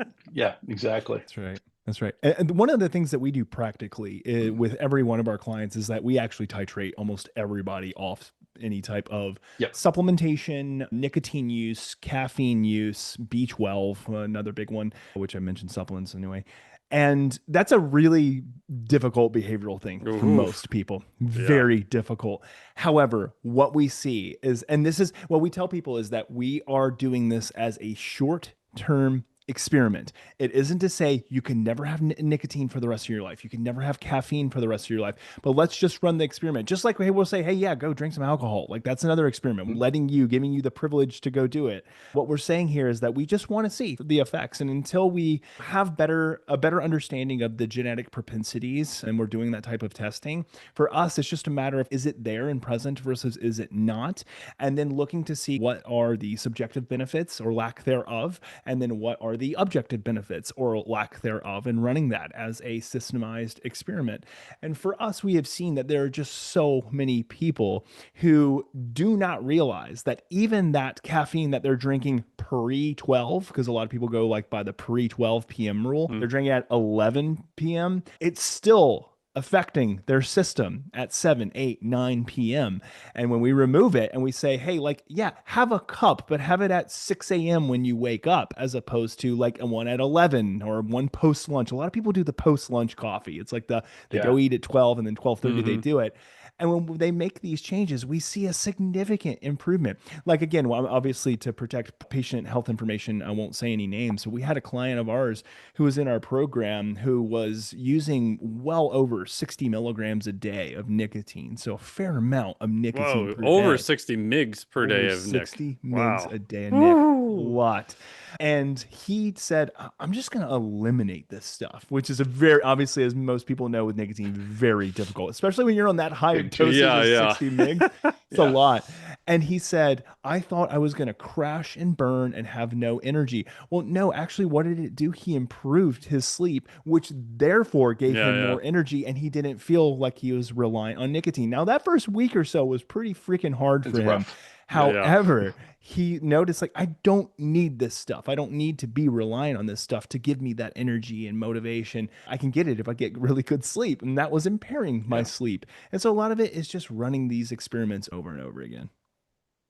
Speaker 2: exactly.
Speaker 3: That's right. That's right. And one of the things that we do practically with every one of our clients is that we actually titrate almost everybody off any type of supplementation, nicotine use, caffeine use, B12, another big one, which I mentioned supplements anyway. And that's a really difficult behavioral thing for most people. Very difficult. However, what we see is, and this is what we tell people, is that we are doing this as a short-term experiment. It isn't to say you can never have nicotine for the rest of your life. You can never have caffeine for the rest of your life. But let's just run the experiment. Just like, hey, we'll say, hey, yeah, go drink some alcohol. Like that's another experiment, giving you the privilege to go do it. What we're saying here is that we just want to see the effects. And until we have a better understanding of the genetic propensities, and we're doing that type of testing, for us, it's just a matter of, is it there and present versus is it not? And then looking to see what are the subjective benefits or lack thereof, and then what are the objective benefits or lack thereof, and running that as a systemized experiment. And for us, we have seen that there are just so many people who do not realize that even that caffeine that they're drinking pre-12, because a lot of people go like by the pre-12 p.m. rule, they're drinking at 11 p.m., it's still affecting their system at 7, 8, 9 p.m. And when we remove it and we say, hey, like, yeah, have a cup, but have it at 6 a.m. when you wake up, as opposed to like a one at 11 or one post lunch. A lot of people do the post lunch coffee. It's like they go eat at 12 and then 12:30 they do it. And when they make these changes, we see a significant improvement. Like, again, well, obviously to protect patient health information, I won't say any names. So we had a client of ours who was in our program who was using well over 60 milligrams a day of nicotine. So a fair amount of nicotine
Speaker 1: Whoa,
Speaker 3: per
Speaker 1: over
Speaker 3: day.
Speaker 1: 60 migs per day
Speaker 3: Over
Speaker 1: of Nick.
Speaker 3: 60 migs
Speaker 1: Wow.
Speaker 3: a day of Nick. A lot. And he said, I'm just going to eliminate this stuff, which is a very, obviously, as most people know with nicotine, very difficult, especially when you're on that high
Speaker 2: Big
Speaker 3: dosage
Speaker 1: Yeah,
Speaker 3: of
Speaker 1: yeah.
Speaker 3: 60 migs. It's a
Speaker 2: Yeah.
Speaker 3: lot. And he said, I thought I was going to crash and burn and have no energy. Well, no, actually, what did it do? He improved his sleep, which therefore gave
Speaker 1: Yeah,
Speaker 3: him
Speaker 1: yeah.
Speaker 3: more energy, and he didn't feel like he was reliant on nicotine. Now, that first week or so was pretty freaking hard for
Speaker 2: It's
Speaker 3: him.
Speaker 2: rough.
Speaker 1: Yeah, yeah.
Speaker 3: However, he noticed, like, I don't need this stuff. I don't need to be reliant on this stuff to give me that energy and motivation. I can get it if I get really good sleep. And that was impairing my
Speaker 2: Yeah.
Speaker 3: sleep. And so a lot of it is just running these experiments over and over again.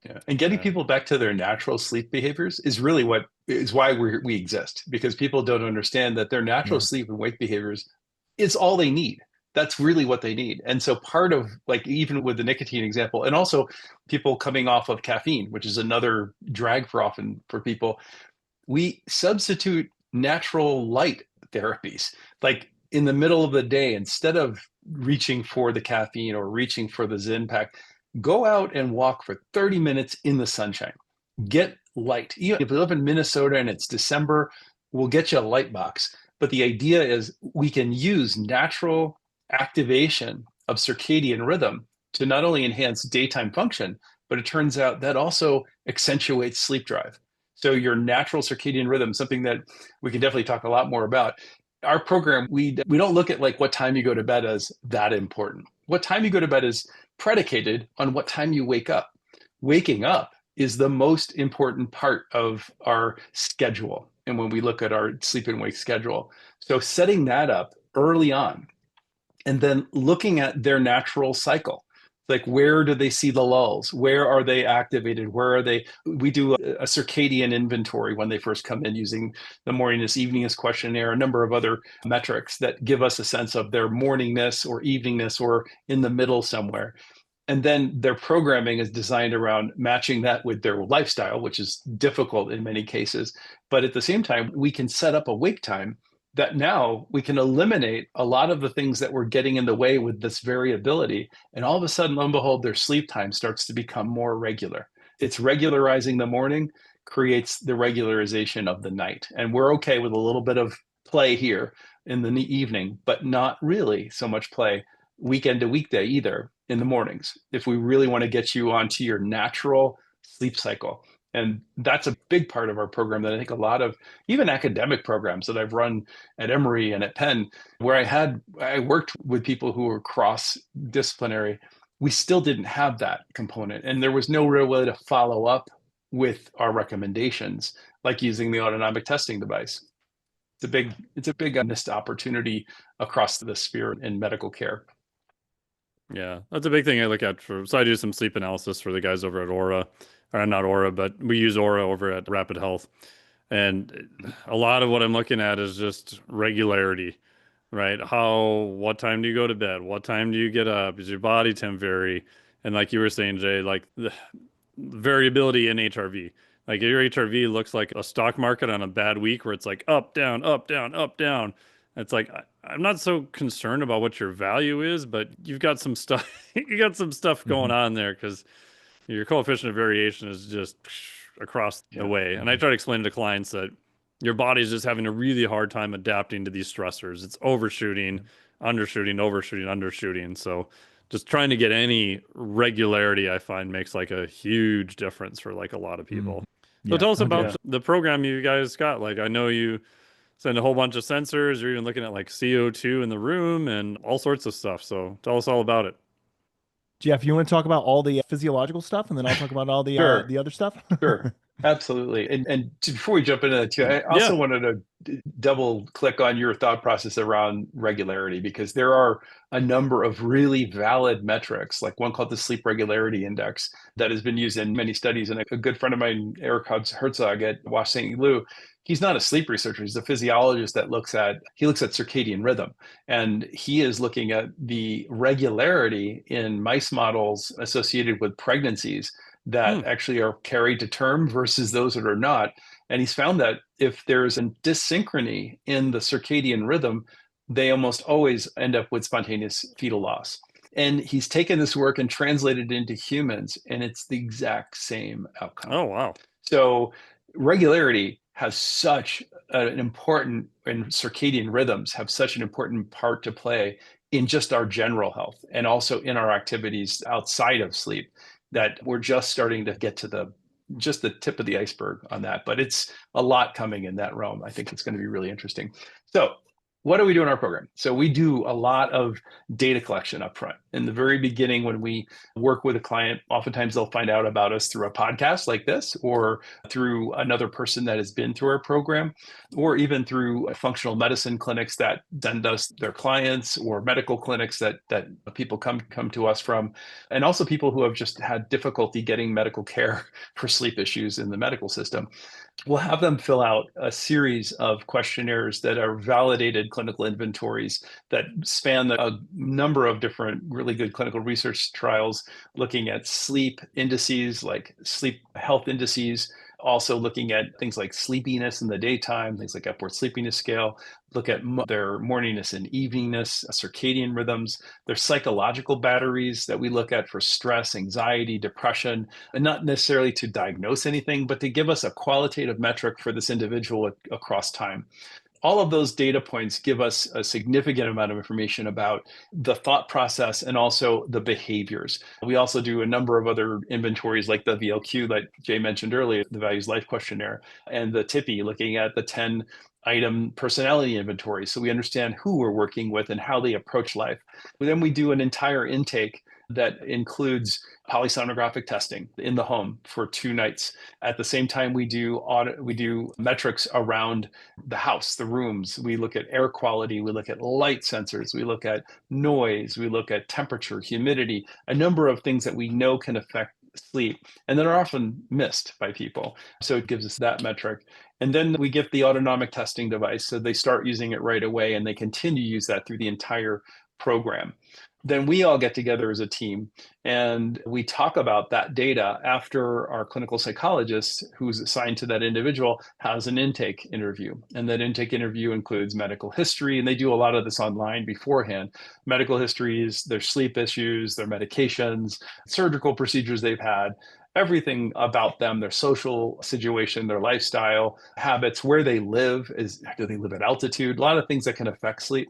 Speaker 2: Yeah. And getting
Speaker 1: Yeah.
Speaker 2: people back to their natural sleep behaviors is really what is why we exist, because people don't understand that their natural
Speaker 3: Yeah.
Speaker 2: sleep and wake behaviors is all they need. That's really what they need. And so part of, like, even with the nicotine example, and also people coming off of caffeine, which is another drag for often for people, we substitute natural light therapies. Like in the middle of the day, instead of reaching for the caffeine or reaching for the Zen pack, go out and walk for 30 minutes in the sunshine. Get light. If you live in Minnesota and it's December, we'll get you a light box. But the idea is we can use natural activation of circadian rhythm to not only enhance daytime function, but it turns out that also accentuates sleep drive. So your natural circadian rhythm, something that we can definitely talk a lot more about. Our program, we don't look at like what time you go to bed as that important. What time you go to bed is predicated on what time you wake up. Waking up is the most important part of our schedule. And when we look at our sleep and wake schedule, so setting that up early on and then looking at their natural cycle, like where do they see the lulls, where are they activated, where are they, we do a circadian inventory when they first come in using the morningness eveningness questionnaire, a number of other metrics that give us a sense of their morningness or eveningness or in the middle somewhere. And then their programming is designed around matching that with their lifestyle, which is difficult in many cases. But at the same time, we can set up a wake time that now we can eliminate a lot of the things that were getting in the way with this variability. And all of a sudden, lo and behold, their sleep time starts to become more regular. It's regularizing the morning, creates the regularization of the night. And we're okay with a little bit of play here in the evening, but not really so much play weekend to weekday either in the mornings, if we really want to get you onto your natural sleep cycle. And that's a big part of our program that I think a lot of even academic programs that I've run at Emory and at Penn, where I worked with people who were cross-disciplinary, we still didn't have that component. And there was no real way to follow up with our recommendations, like using the autonomic testing device. It's a big missed opportunity across the sphere in medical care.
Speaker 1: Yeah, that's a big thing I look at so I do some sleep analysis for the guys over at Aura, or not Aura, but we use Aura over at Rapid Health. And a lot of what I'm looking at is just regularity, right? What time do you go to bed? What time do you get up? Is your body temp vary? And like you were saying, Jay, like the variability in HRV. Like your HRV looks like a stock market on a bad week where it's like up, down, up, down, up, down. It's like I'm not so concerned about what your value is, but you've got some stuff you got some stuff going on there because your coefficient of variation is just across the way. And I try to explain to clients that your body's just having a really hard time adapting to these stressors. It's overshooting, undershooting, overshooting, undershooting. So just trying to get any regularity, I find, makes like a huge difference for like a lot of people. So
Speaker 3: Yeah.
Speaker 1: tell us about
Speaker 3: Okay.
Speaker 1: the program you guys got. Like I know you send a whole bunch of sensors. You're even looking at like CO2 in the room and all sorts of stuff. So tell us all about it.
Speaker 3: Jeff, you want to talk about all the physiological stuff, and then I'll talk about all the
Speaker 2: Sure.
Speaker 3: the other stuff?
Speaker 2: Sure. Absolutely. Before we jump into that too, I also wanted to double click on your thought process around regularity, because there are a number of really valid metrics, like one called the Sleep Regularity Index that has been used in many studies. And a good friend of mine, Eric Herzog at Wash St. Lou, he's not a sleep researcher. He's a physiologist that looks at circadian rhythm. And he is looking at the regularity in mice models associated with pregnancies that actually are carried to term versus those that are not. And he's found that if there's a dyssynchrony in the circadian rhythm, they almost always end up with spontaneous fetal loss. And he's taken this work and translated it into humans, and it's the exact same outcome.
Speaker 1: Oh, wow.
Speaker 2: So regularity has such an important, and circadian rhythms have such an important part to play in just our general health and also in our activities outside of sleep, that we're just starting to get to the tip of the iceberg on that. But it's a lot coming in that realm. I think it's going to be really interesting. So what do we do in our program? So we do a lot of data collection up front. In the very beginning, when we work with a client, oftentimes they'll find out about us through a podcast like this, or through another person that has been through our program, or even through functional medicine clinics that send us their clients, or medical clinics that people come to us from, and also people who have just had difficulty getting medical care for sleep issues in the medical system. We'll have them fill out a series of questionnaires that are validated clinical inventories that span a number of different really good clinical research trials, looking at sleep indices like sleep health indices, also looking at things like sleepiness in the daytime, things like Epworth Sleepiness Scale, look at their morningness and eveningness, circadian rhythms, their psychological batteries that we look at for stress, anxiety, depression, and not necessarily to diagnose anything, but to give us a qualitative metric for this individual across time. All of those data points give us a significant amount of information about the thought process and also the behaviors. We also do a number of other inventories like the VLQ that Jay mentioned earlier, the Values Life Questionnaire, and the TIPI, looking at the 10 item personality inventory. So we understand who we're working with and how they approach life. Then we do an entire intake that includes polysomnographic testing in the home for 2 nights. At the same time, we do metrics around the house, the rooms. We look at air quality, we look at light sensors, we look at noise, we look at temperature, humidity, a number of things that we know can affect sleep and that are often missed by people. So it gives us that metric. And then we get the autonomic testing device. So they start using it right away and they continue to use that through the entire program. Then we all get together as a team and we talk about that data after our clinical psychologist, who's assigned to that individual, has an intake interview. And that intake interview includes medical history, and they do a lot of this online beforehand. Medical histories, their sleep issues, their medications, surgical procedures they've had, everything about them, their social situation, their lifestyle, habits, where they live, do they live at altitude, a lot of things that can affect sleep.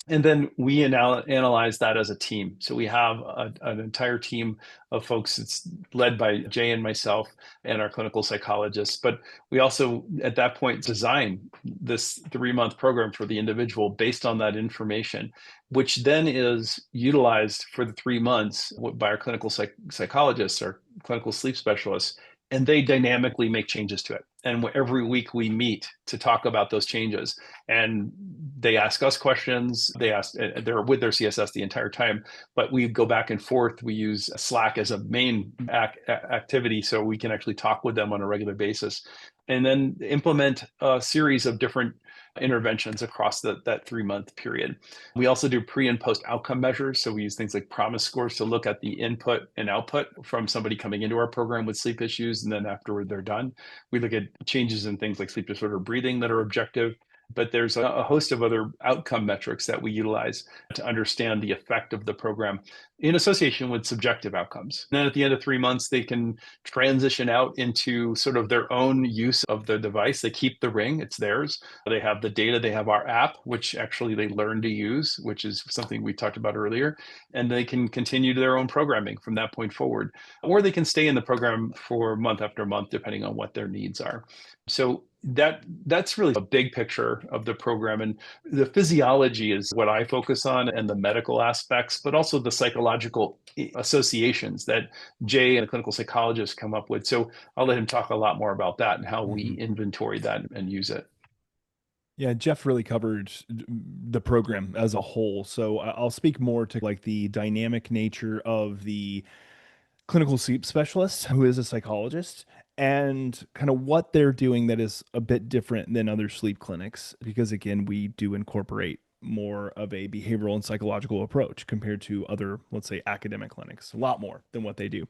Speaker 2: And then we analyze that as a team. So we have an entire team of folks. It's led by Jay and myself and our clinical psychologists. But we also, at that point, design this 3-month program for the individual based on that information, which then is utilized for the 3 months by our clinical psychologists, our clinical sleep specialists, and they dynamically make changes to it. And every week we meet to talk about those changes. And they ask us questions. They're with their CSS the entire time, but we go back and forth. We use Slack as a main activity so we can actually talk with them on a regular basis, and then implement a series of different interventions across that 3-month period. We also do pre and post outcome measures. So we use things like promise scores to look at the input and output from somebody coming into our program with sleep issues. And then afterward they're done, we look at changes in things like sleep disorder breathing that are objective. But there's a host of other outcome metrics that we utilize to understand the effect of the program in association with subjective outcomes. And then at the end of 3 months, they can transition out into sort of their own use of the device. They keep the ring, it's theirs. They have the data, they have our app, which actually they learn to use, which is something we talked about earlier. And they can continue their own programming from that point forward. Or they can stay in the program for month after month, depending on what their needs are. So that's really a big picture of the program. And the physiology is what I focus on, and the medical aspects, but also the psychological associations that Jay and the clinical psychologists come up with. So I'll let him talk a lot more about that and how we inventory that and use it.
Speaker 3: Yeah, Jeff really covered the program as a whole. So I'll speak more to like the dynamic nature of the clinical sleep specialist who is a psychologist and kind of what they're doing that is a bit different than other sleep clinics because again we do incorporate more of a behavioral and psychological approach compared to other, let's say, academic clinics, a lot more than what they do.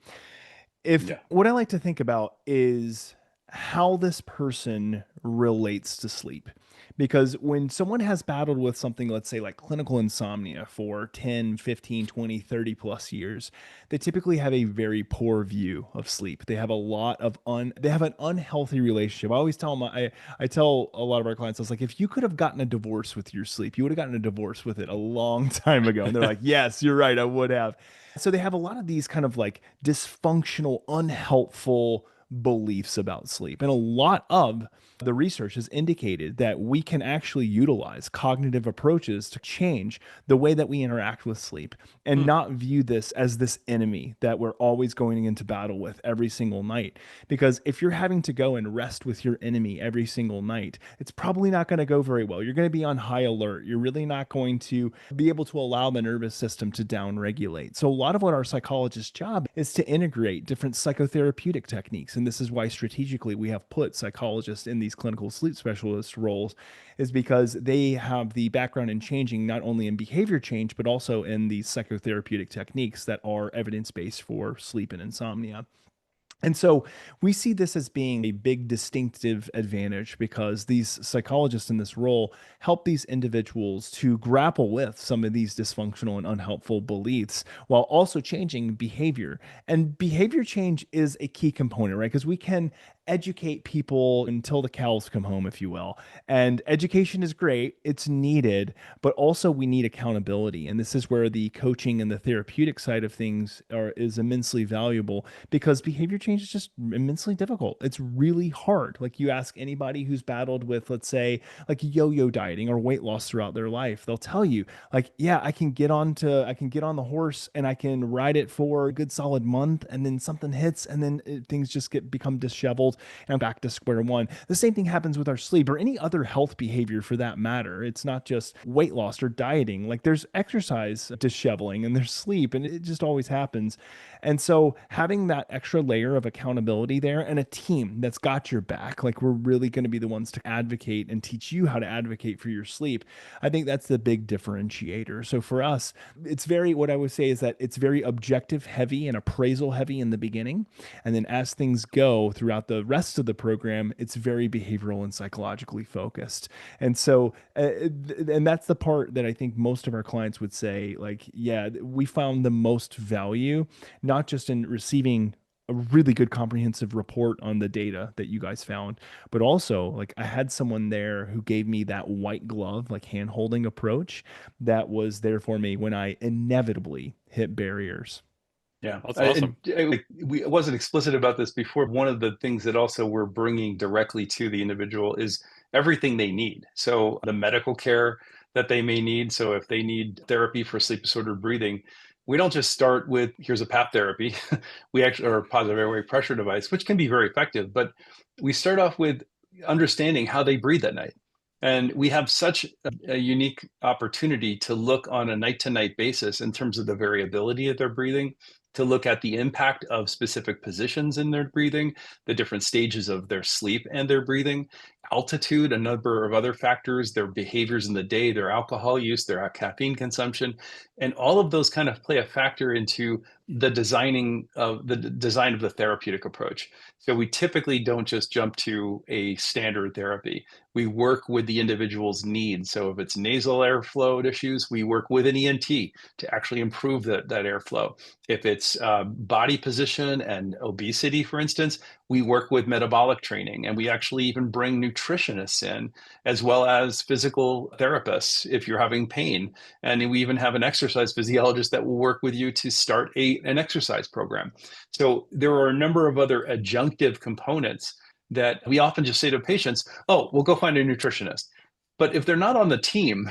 Speaker 3: If what I like to think about is how this person relates to sleep. Because when someone has battled with something, let's say like clinical insomnia for 10, 15, 20, 30 plus years, they typically have a very poor view of sleep. They have a lot of they have an unhealthy relationship. I always tell them, I tell a lot of our clients, I was like, if you could have gotten a divorce with your sleep, you would have gotten a divorce with it a long time ago. And they're like, yes, you're right, I would have. So they have a lot of these kind of like dysfunctional, unhelpful beliefs about sleep. And a lot of the research has indicated that we can actually utilize cognitive approaches to change the way that we interact with sleep and not view this as this enemy that we're always going into battle with every single night. Because if you're having to go and rest with your enemy every single night, it's probably not going to go very well. You're going to be on high alert. You're really not going to be able to allow the nervous system to downregulate. So a lot of what our psychologist's job is to integrate different psychotherapeutic techniques. And this is why strategically we have put psychologists in these clinical sleep specialist roles, is because they have the background in changing not only in behavior change, but also in the psychotherapeutic techniques that are evidence-based for sleep and insomnia. And so we see this as being a big distinctive advantage because these psychologists in this role help these individuals to grapple with some of these dysfunctional and unhelpful beliefs while also changing behavior. And behavior change is a key component, right? Because we can educate people until the cows come home, if you will. And education is great, it's needed, but also we need accountability. And this is where the coaching and the therapeutic side of things is immensely valuable because behavior change is just immensely difficult. It's really hard. Like you ask anybody who's battled with, let's say, like yo-yo dieting or weight loss throughout their life, they'll tell you, like, yeah, I can get on the horse and I can ride it for a good solid month, and then something hits, and then things just become disheveled, and I'm back to square one. The same thing happens with our sleep or any other health behavior for that matter. It's not just weight loss or dieting. Like there's exercise disheveling and there's sleep, and it just always happens. And so having that extra layer of accountability there and a team that's got your back, like we're really going to be the ones to advocate and teach you how to advocate for your sleep. I think that's the big differentiator. So for us, it's what I would say is that it's very objective heavy and appraisal heavy in the beginning. And then as things go throughout the rest of the program, it's very behavioral and psychologically focused. And so, and that's the part that I think most of our clients would say, like, yeah, we found the most value, not just in receiving a really good comprehensive report on the data that you guys found, but also like I had someone there who gave me that white glove, like hand holding approach that was there for me when I inevitably hit barriers.
Speaker 2: Yeah,
Speaker 1: that's awesome.
Speaker 2: We wasn't explicit about this before. One of the things that also we're bringing directly to the individual is everything they need. So the medical care that they may need. So if they need therapy for sleep disordered breathing, we don't just start with here's a PAP therapy. We actually or a positive airway pressure device, which can be very effective. But we start off with understanding how they breathe at night. And we have such a unique opportunity to look on a night to night basis in terms of the variability of their breathing, to look at the impact of specific positions in their breathing, the different stages of their sleep and their breathing, altitude, a number of other factors, their behaviors in the day, their alcohol use, their caffeine consumption, and all of those kind of play a factor into the design of the therapeutic approach. So we typically don't just jump to a standard therapy. We work with the individual's needs. So if it's nasal airflow issues, we work with an ENT to actually improve that airflow. If it's body position and obesity, for instance, we work with metabolic training, and we actually even bring nutritionists in, as well as physical therapists if you're having pain. And we even have an exercise physiologist that will work with you to start an exercise program. So there are a number of other adjunctive components that we often just say to patients, oh, we'll go find a nutritionist. But if they're not on the team,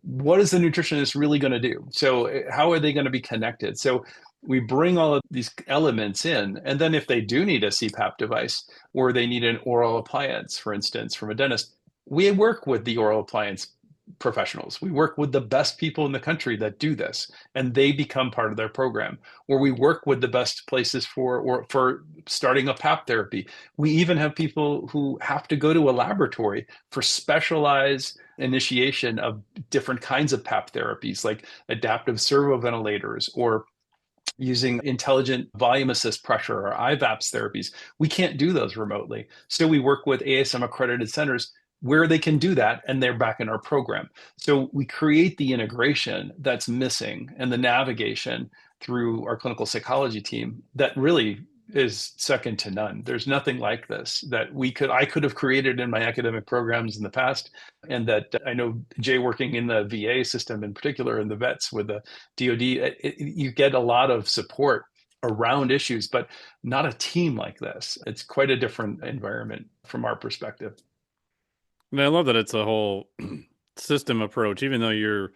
Speaker 2: what is the nutritionist really going to do? So how are they going to be connected? So we bring all of these elements in, and then if they do need a CPAP device or they need an oral appliance, for instance, from a dentist, we work with the oral appliance professionals. We work with the best people in the country that do this, and they become part of their program. Or we work with the best places for starting a PAP therapy. We even have people who have to go to a laboratory for specialized initiation of different kinds of PAP therapies, like adaptive servo ventilators or using intelligent volume assist pressure or IVAPS therapies. We can't do those remotely. So we work with ASM accredited centers where they can do that, and they're back in our program. So we create the integration that's missing and the navigation through our clinical psychology team that really is second to none. There's nothing like this that I could have created in my academic programs in the past, and that I know Jay, working in the VA system in particular, and the vets with the DoD, you get a lot of support around issues, but not a team like this. It's quite a different environment from our perspective.
Speaker 1: And I love that it's a whole system approach, even though you're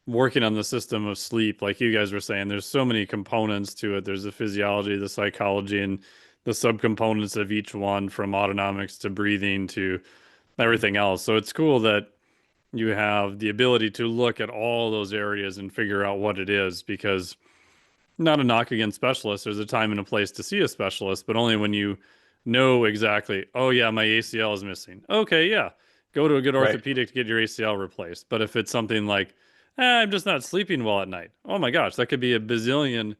Speaker 1: working on the system of sleep, like you guys were saying, there's so many components to it. There's the physiology, the psychology, and the subcomponents of each one, from autonomics to breathing to everything else. So it's cool that you have the ability to look at all those areas and figure out what it is, because not a knock against specialists. There's a time and a place to see a specialist, but only when you know exactly, oh yeah, my ACL is missing. Okay, yeah, go to a good orthopedic to get your ACL replaced. But if it's something like, I'm just not sleeping well at night. Oh my gosh, that could be a bazillion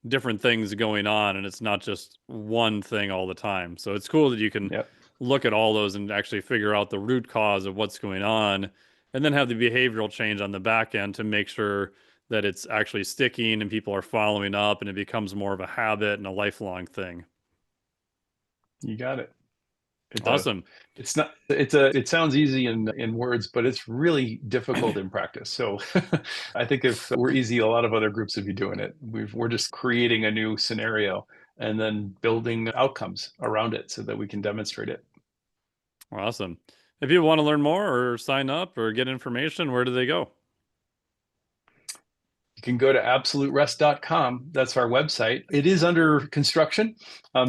Speaker 1: different things going on, and it's not just one thing all the time. So it's cool that you can look at all those and actually figure out the root cause of what's going on, and then have the behavioral change on the back end to make sure that it's actually sticking and people are following up, and it becomes more of a habit and a lifelong thing.
Speaker 2: You got it.
Speaker 1: Awesome.
Speaker 2: It sounds easy in words, but it's really difficult in practice. So I think if we're easy, a lot of other groups would be doing it. We're just creating a new scenario and then building outcomes around it so that we can demonstrate it.
Speaker 1: Awesome. If you want to learn more or sign up or get information, where do they go?
Speaker 2: You can go to absoluterest.com. That's our website. It is under construction.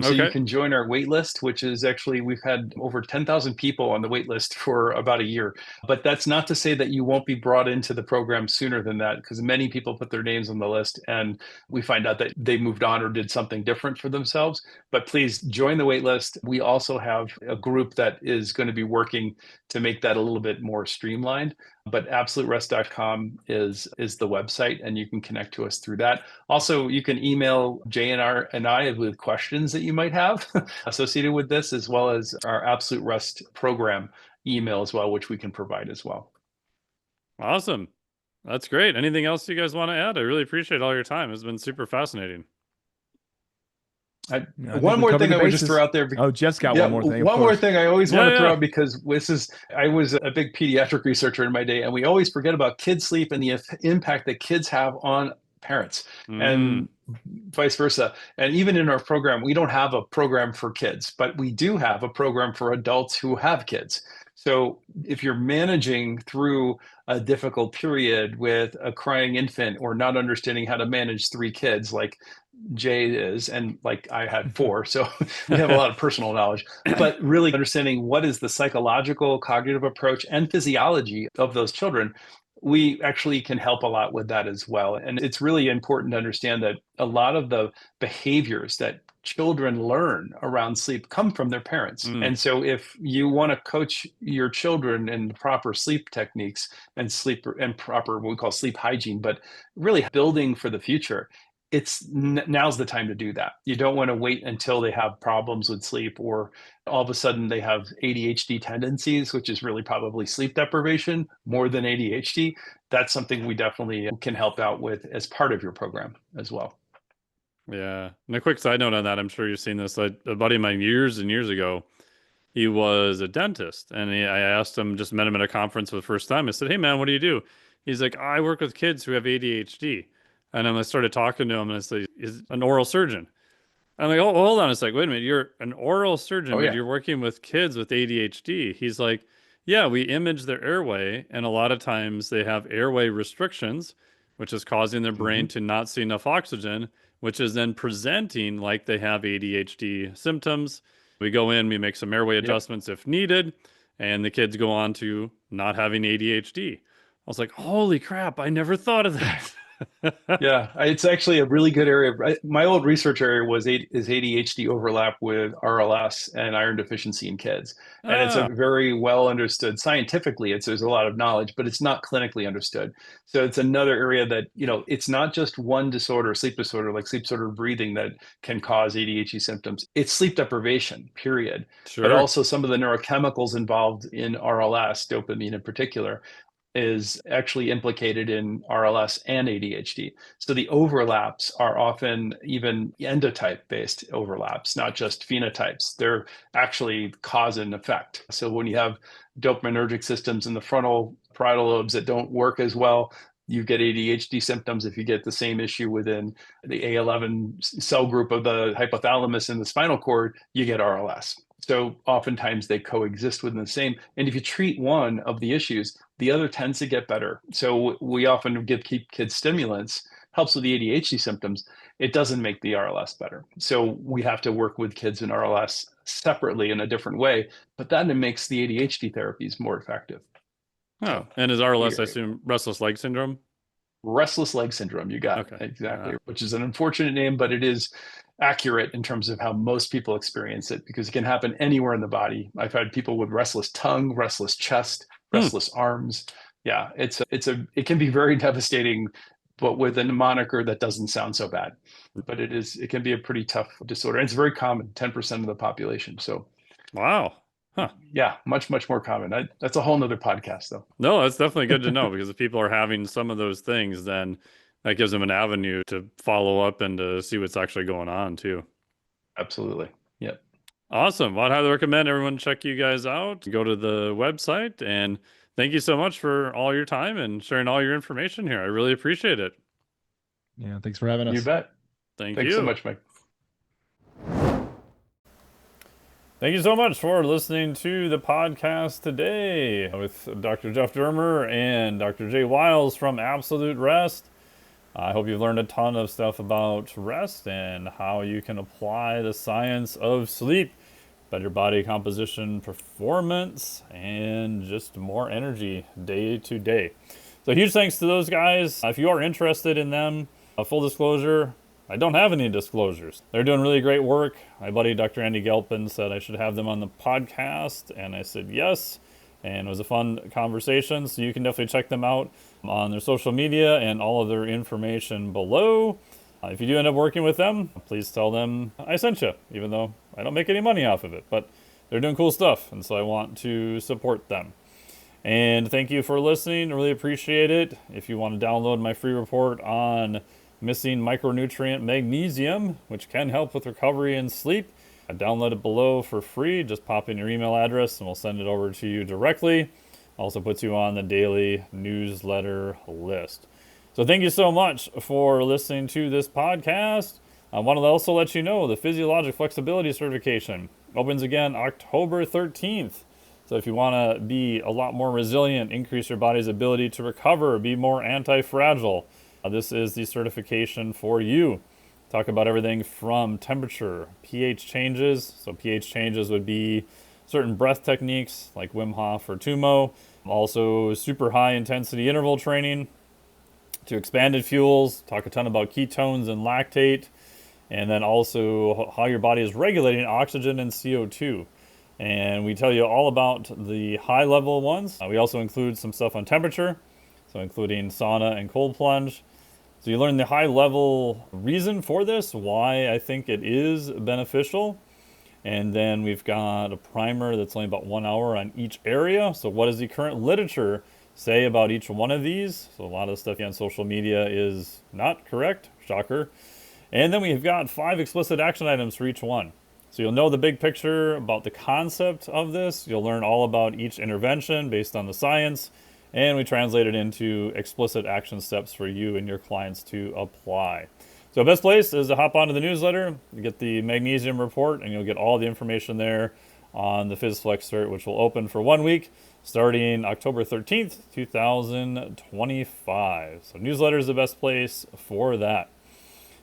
Speaker 2: So you can join our wait list, which is actually, we've had over 10,000 people on the wait list for about a year. But that's not to say that you won't be brought into the program sooner than that, because many people put their names on the list and we find out that they moved on or did something different for themselves. But please join the wait list. We also have a group that is going to be working to make that a little bit more streamlined. But absoluterest.com is the website, and you can connect to us through that. Also, you can email Jay and I with questions that you might have associated with this, as well as our Absolute Rest program email as well, which we can provide as well.
Speaker 1: Awesome. That's great. Anything else you guys want to add? I really appreciate all your time. It's been super fascinating.
Speaker 2: One more thing I would just throw out there.
Speaker 3: Oh, Jeff's got one more thing.
Speaker 2: One more thing I always want to throw out, because I was a big pediatric researcher in my day, and we always forget about kids' sleep and the impact that kids have on parents and vice versa. And even in our program, we don't have a program for kids, but we do have a program for adults who have kids. So if you're managing through a difficult period with a crying infant, or not understanding how to manage 3 kids, like Jay is, and like I had 4, so we have a lot of personal knowledge, but really understanding what is the psychological, cognitive approach and physiology of those children, we actually can help a lot with that as well. And it's really important to understand that a lot of the behaviors that children learn around sleep come from their parents. And so if you want to coach your children in proper sleep techniques and proper, what we call sleep hygiene, but really building for the future, now's the time to do that. You don't want to wait until they have problems with sleep, or all of a sudden they have ADHD tendencies, which is really probably sleep deprivation more than ADHD. That's something we definitely can help out with as part of your program as well.
Speaker 1: Yeah. And a quick side note on that, I'm sure you've seen this. A buddy of mine years and years ago, he was a dentist, and I asked him, just met him at a conference for the first time. I said, "Hey man, what do you do?" He's like, "I work with kids who have ADHD." And then I started talking to him, and I said, "He's an oral surgeon." I'm like, oh, hold on a sec. Wait a minute. You're an oral surgeon,
Speaker 2: Oh
Speaker 1: but
Speaker 2: yeah.
Speaker 1: you're working with kids with ADHD. He's like, yeah, we image their airway, and a lot of times they have airway restrictions, which is causing their brain to not see enough oxygen, which is then presenting like they have ADHD symptoms. We go in, we make some airway
Speaker 2: Yep.
Speaker 1: adjustments if needed, and the kids go on to not having ADHD. I was like, holy crap, I never thought of that.
Speaker 2: Yeah, it's actually a really good area. My old research area is ADHD overlap with RLS and iron deficiency in kids, and it's a
Speaker 1: Ah,
Speaker 2: very well understood scientifically. There's a lot of knowledge, but it's not clinically understood. So it's another area that it's not just one disorder, sleep disorder like sleep disorder breathing that can cause ADHD symptoms. It's sleep deprivation, period. But
Speaker 1: sure.
Speaker 2: also some of the neurochemicals involved in RLS, dopamine in particular, is actually implicated in RLS and ADHD. So the overlaps are often even endotype based overlaps, not just phenotypes. They're actually cause and effect. So when you have dopaminergic systems in the frontal parietal lobes that don't work as well, you get ADHD symptoms. If you get the same issue within the A11 cell group of the hypothalamus and the spinal cord, you get RLS. So oftentimes they coexist within the same. And if you treat one of the issues, the other tends to get better. So we often keep kids stimulants, helps with the ADHD symptoms. It doesn't make the RLS better. So we have to work with kids in RLS separately in a different way, but then it makes the ADHD therapies more effective.
Speaker 1: Oh,
Speaker 2: So
Speaker 1: and is RLS, I assume, restless leg syndrome?
Speaker 2: restless leg syndrome, you got
Speaker 1: Okay.
Speaker 2: it, exactly, which is an unfortunate name, but it is accurate in terms of how most people experience it because it can happen anywhere in the body. I've had people with restless tongue, restless chest,
Speaker 1: Hmm.
Speaker 2: restless arms. Yeah, it can be very devastating, but with a moniker that doesn't sound so bad. But it can be a pretty tough disorder. And it's very common, 10% of the population. So
Speaker 1: Wow. Huh.
Speaker 2: yeah, much more common. That's a whole nother podcast though.
Speaker 1: No, that's definitely good to know because if people are having some of those things, then that gives them an avenue to follow up and to see what's actually going on too.
Speaker 2: Absolutely. Yeah.
Speaker 1: Awesome. Well, I'd highly recommend everyone check you guys out. Go to the website and thank you so much for all your time and sharing all your information here. I really appreciate it.
Speaker 3: Yeah, thanks for having
Speaker 2: You
Speaker 3: us.
Speaker 2: bet.
Speaker 1: Thank
Speaker 2: Thanks so
Speaker 1: you.
Speaker 2: much, Mike.
Speaker 1: Thank you so much for listening to the podcast today with Dr. Jeff Dermer and Dr. Jay Wiles from Absolute Rest. I hope you've learned a ton of stuff about rest and how you can apply the science of sleep, better body composition, performance, and just more energy day to day. So huge thanks to those guys. If you are interested in them, full disclosure, I don't have any disclosures. They're doing really great work. My buddy Dr. Andy Galpin said I should have them on the podcast, and I said yes. And it was a fun conversation, so you can definitely check them out on their social media and all of their information below. If you do end up working with them, please tell them I sent you, even though I don't make any money off of it. But they're doing cool stuff, and so I want to support them. And thank you for listening. Really appreciate it. If you want to download my free report on missing micronutrient magnesium, which can help with recovery and sleep, download it below for free. Just pop in your email address and we'll send it over to you directly. Also puts you on the daily newsletter list. So thank you so much for listening to this podcast. I want to also let you know the physiological flexibility certification opens again October 13th. So if you want to be a lot more resilient, increase your body's ability to recover, be more anti-fragile, this is the certification for you. Talk about everything from temperature, pH changes. So pH changes would be certain breath techniques like Wim Hof or Tumo. Also super high intensity interval training to expanded fuels. Talk a ton about ketones and lactate. And then also how your body is regulating oxygen and CO2. And we tell you all about the high level ones. We also include some stuff on temperature. So including sauna and cold plunge. So you learn the high level reason for this, why I think it is beneficial. And then we've got a primer that's only about 1 hour on each area. So what does the current literature say about each one of these? So a lot of the stuff on social media is not correct, shocker. And then we've got 5 explicit action items for each one. So you'll know the big picture about the concept of this. You'll learn all about each intervention based on the science. And we translate it into explicit action steps for you and your clients to apply. So best place is to hop onto the newsletter, you get the magnesium report, and you'll get all the information there on the PhysFlex cert, which will open for 1 week starting October 13th, 2025. So newsletter is the best place for that.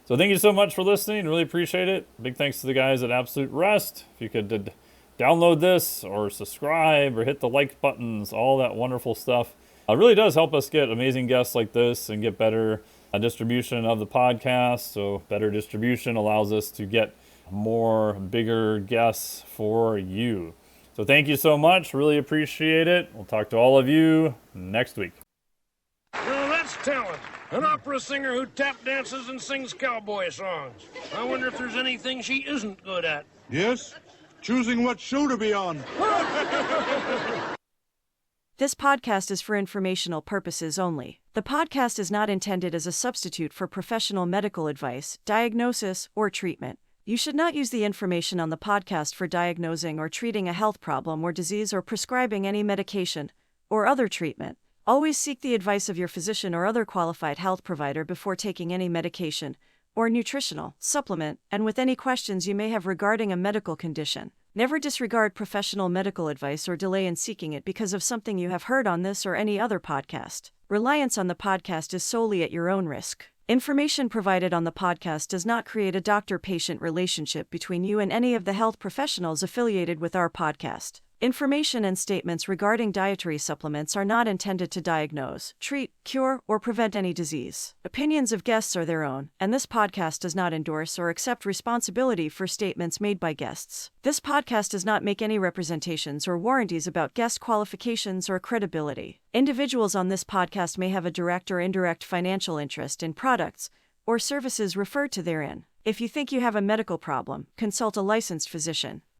Speaker 1: So thank you so much for listening. Really appreciate it. Big thanks to the guys at Absolute Rest. If you could download this or subscribe or hit the like buttons, all that wonderful stuff. It really does help us get amazing guests like this and get better distribution of the podcast. So better distribution allows us to get more bigger guests for you. So thank you so much. Really appreciate it. We'll talk to all of you next week.
Speaker 4: Well, that's talent. An opera singer who tap dances and sings cowboy songs. I wonder if there's anything she isn't good at.
Speaker 5: Yes? Choosing what show to be on.
Speaker 6: This podcast is for informational purposes only. The podcast is not intended as a substitute for professional medical advice, diagnosis, or treatment. You should not use the information on the podcast for diagnosing or treating a health problem or disease or prescribing any medication or other treatment. Always seek the advice of your physician or other qualified health provider before taking any medication or nutritional supplement, and with any questions you may have regarding a medical condition. Never disregard professional medical advice or delay in seeking it because of something you have heard on this or any other podcast. Reliance on the podcast is solely at your own risk. Information provided on the podcast does not create a doctor-patient relationship between you and any of the health professionals affiliated with our podcast. Information and statements regarding dietary supplements are not intended to diagnose, treat, cure, or prevent any disease. Opinions of guests are their own, and this podcast does not endorse or accept responsibility for statements made by guests. This podcast does not make any representations or warranties about guest qualifications or credibility. Individuals on this podcast may have a direct or indirect financial interest in products or services referred to therein. If you think you have a medical problem, consult a licensed physician.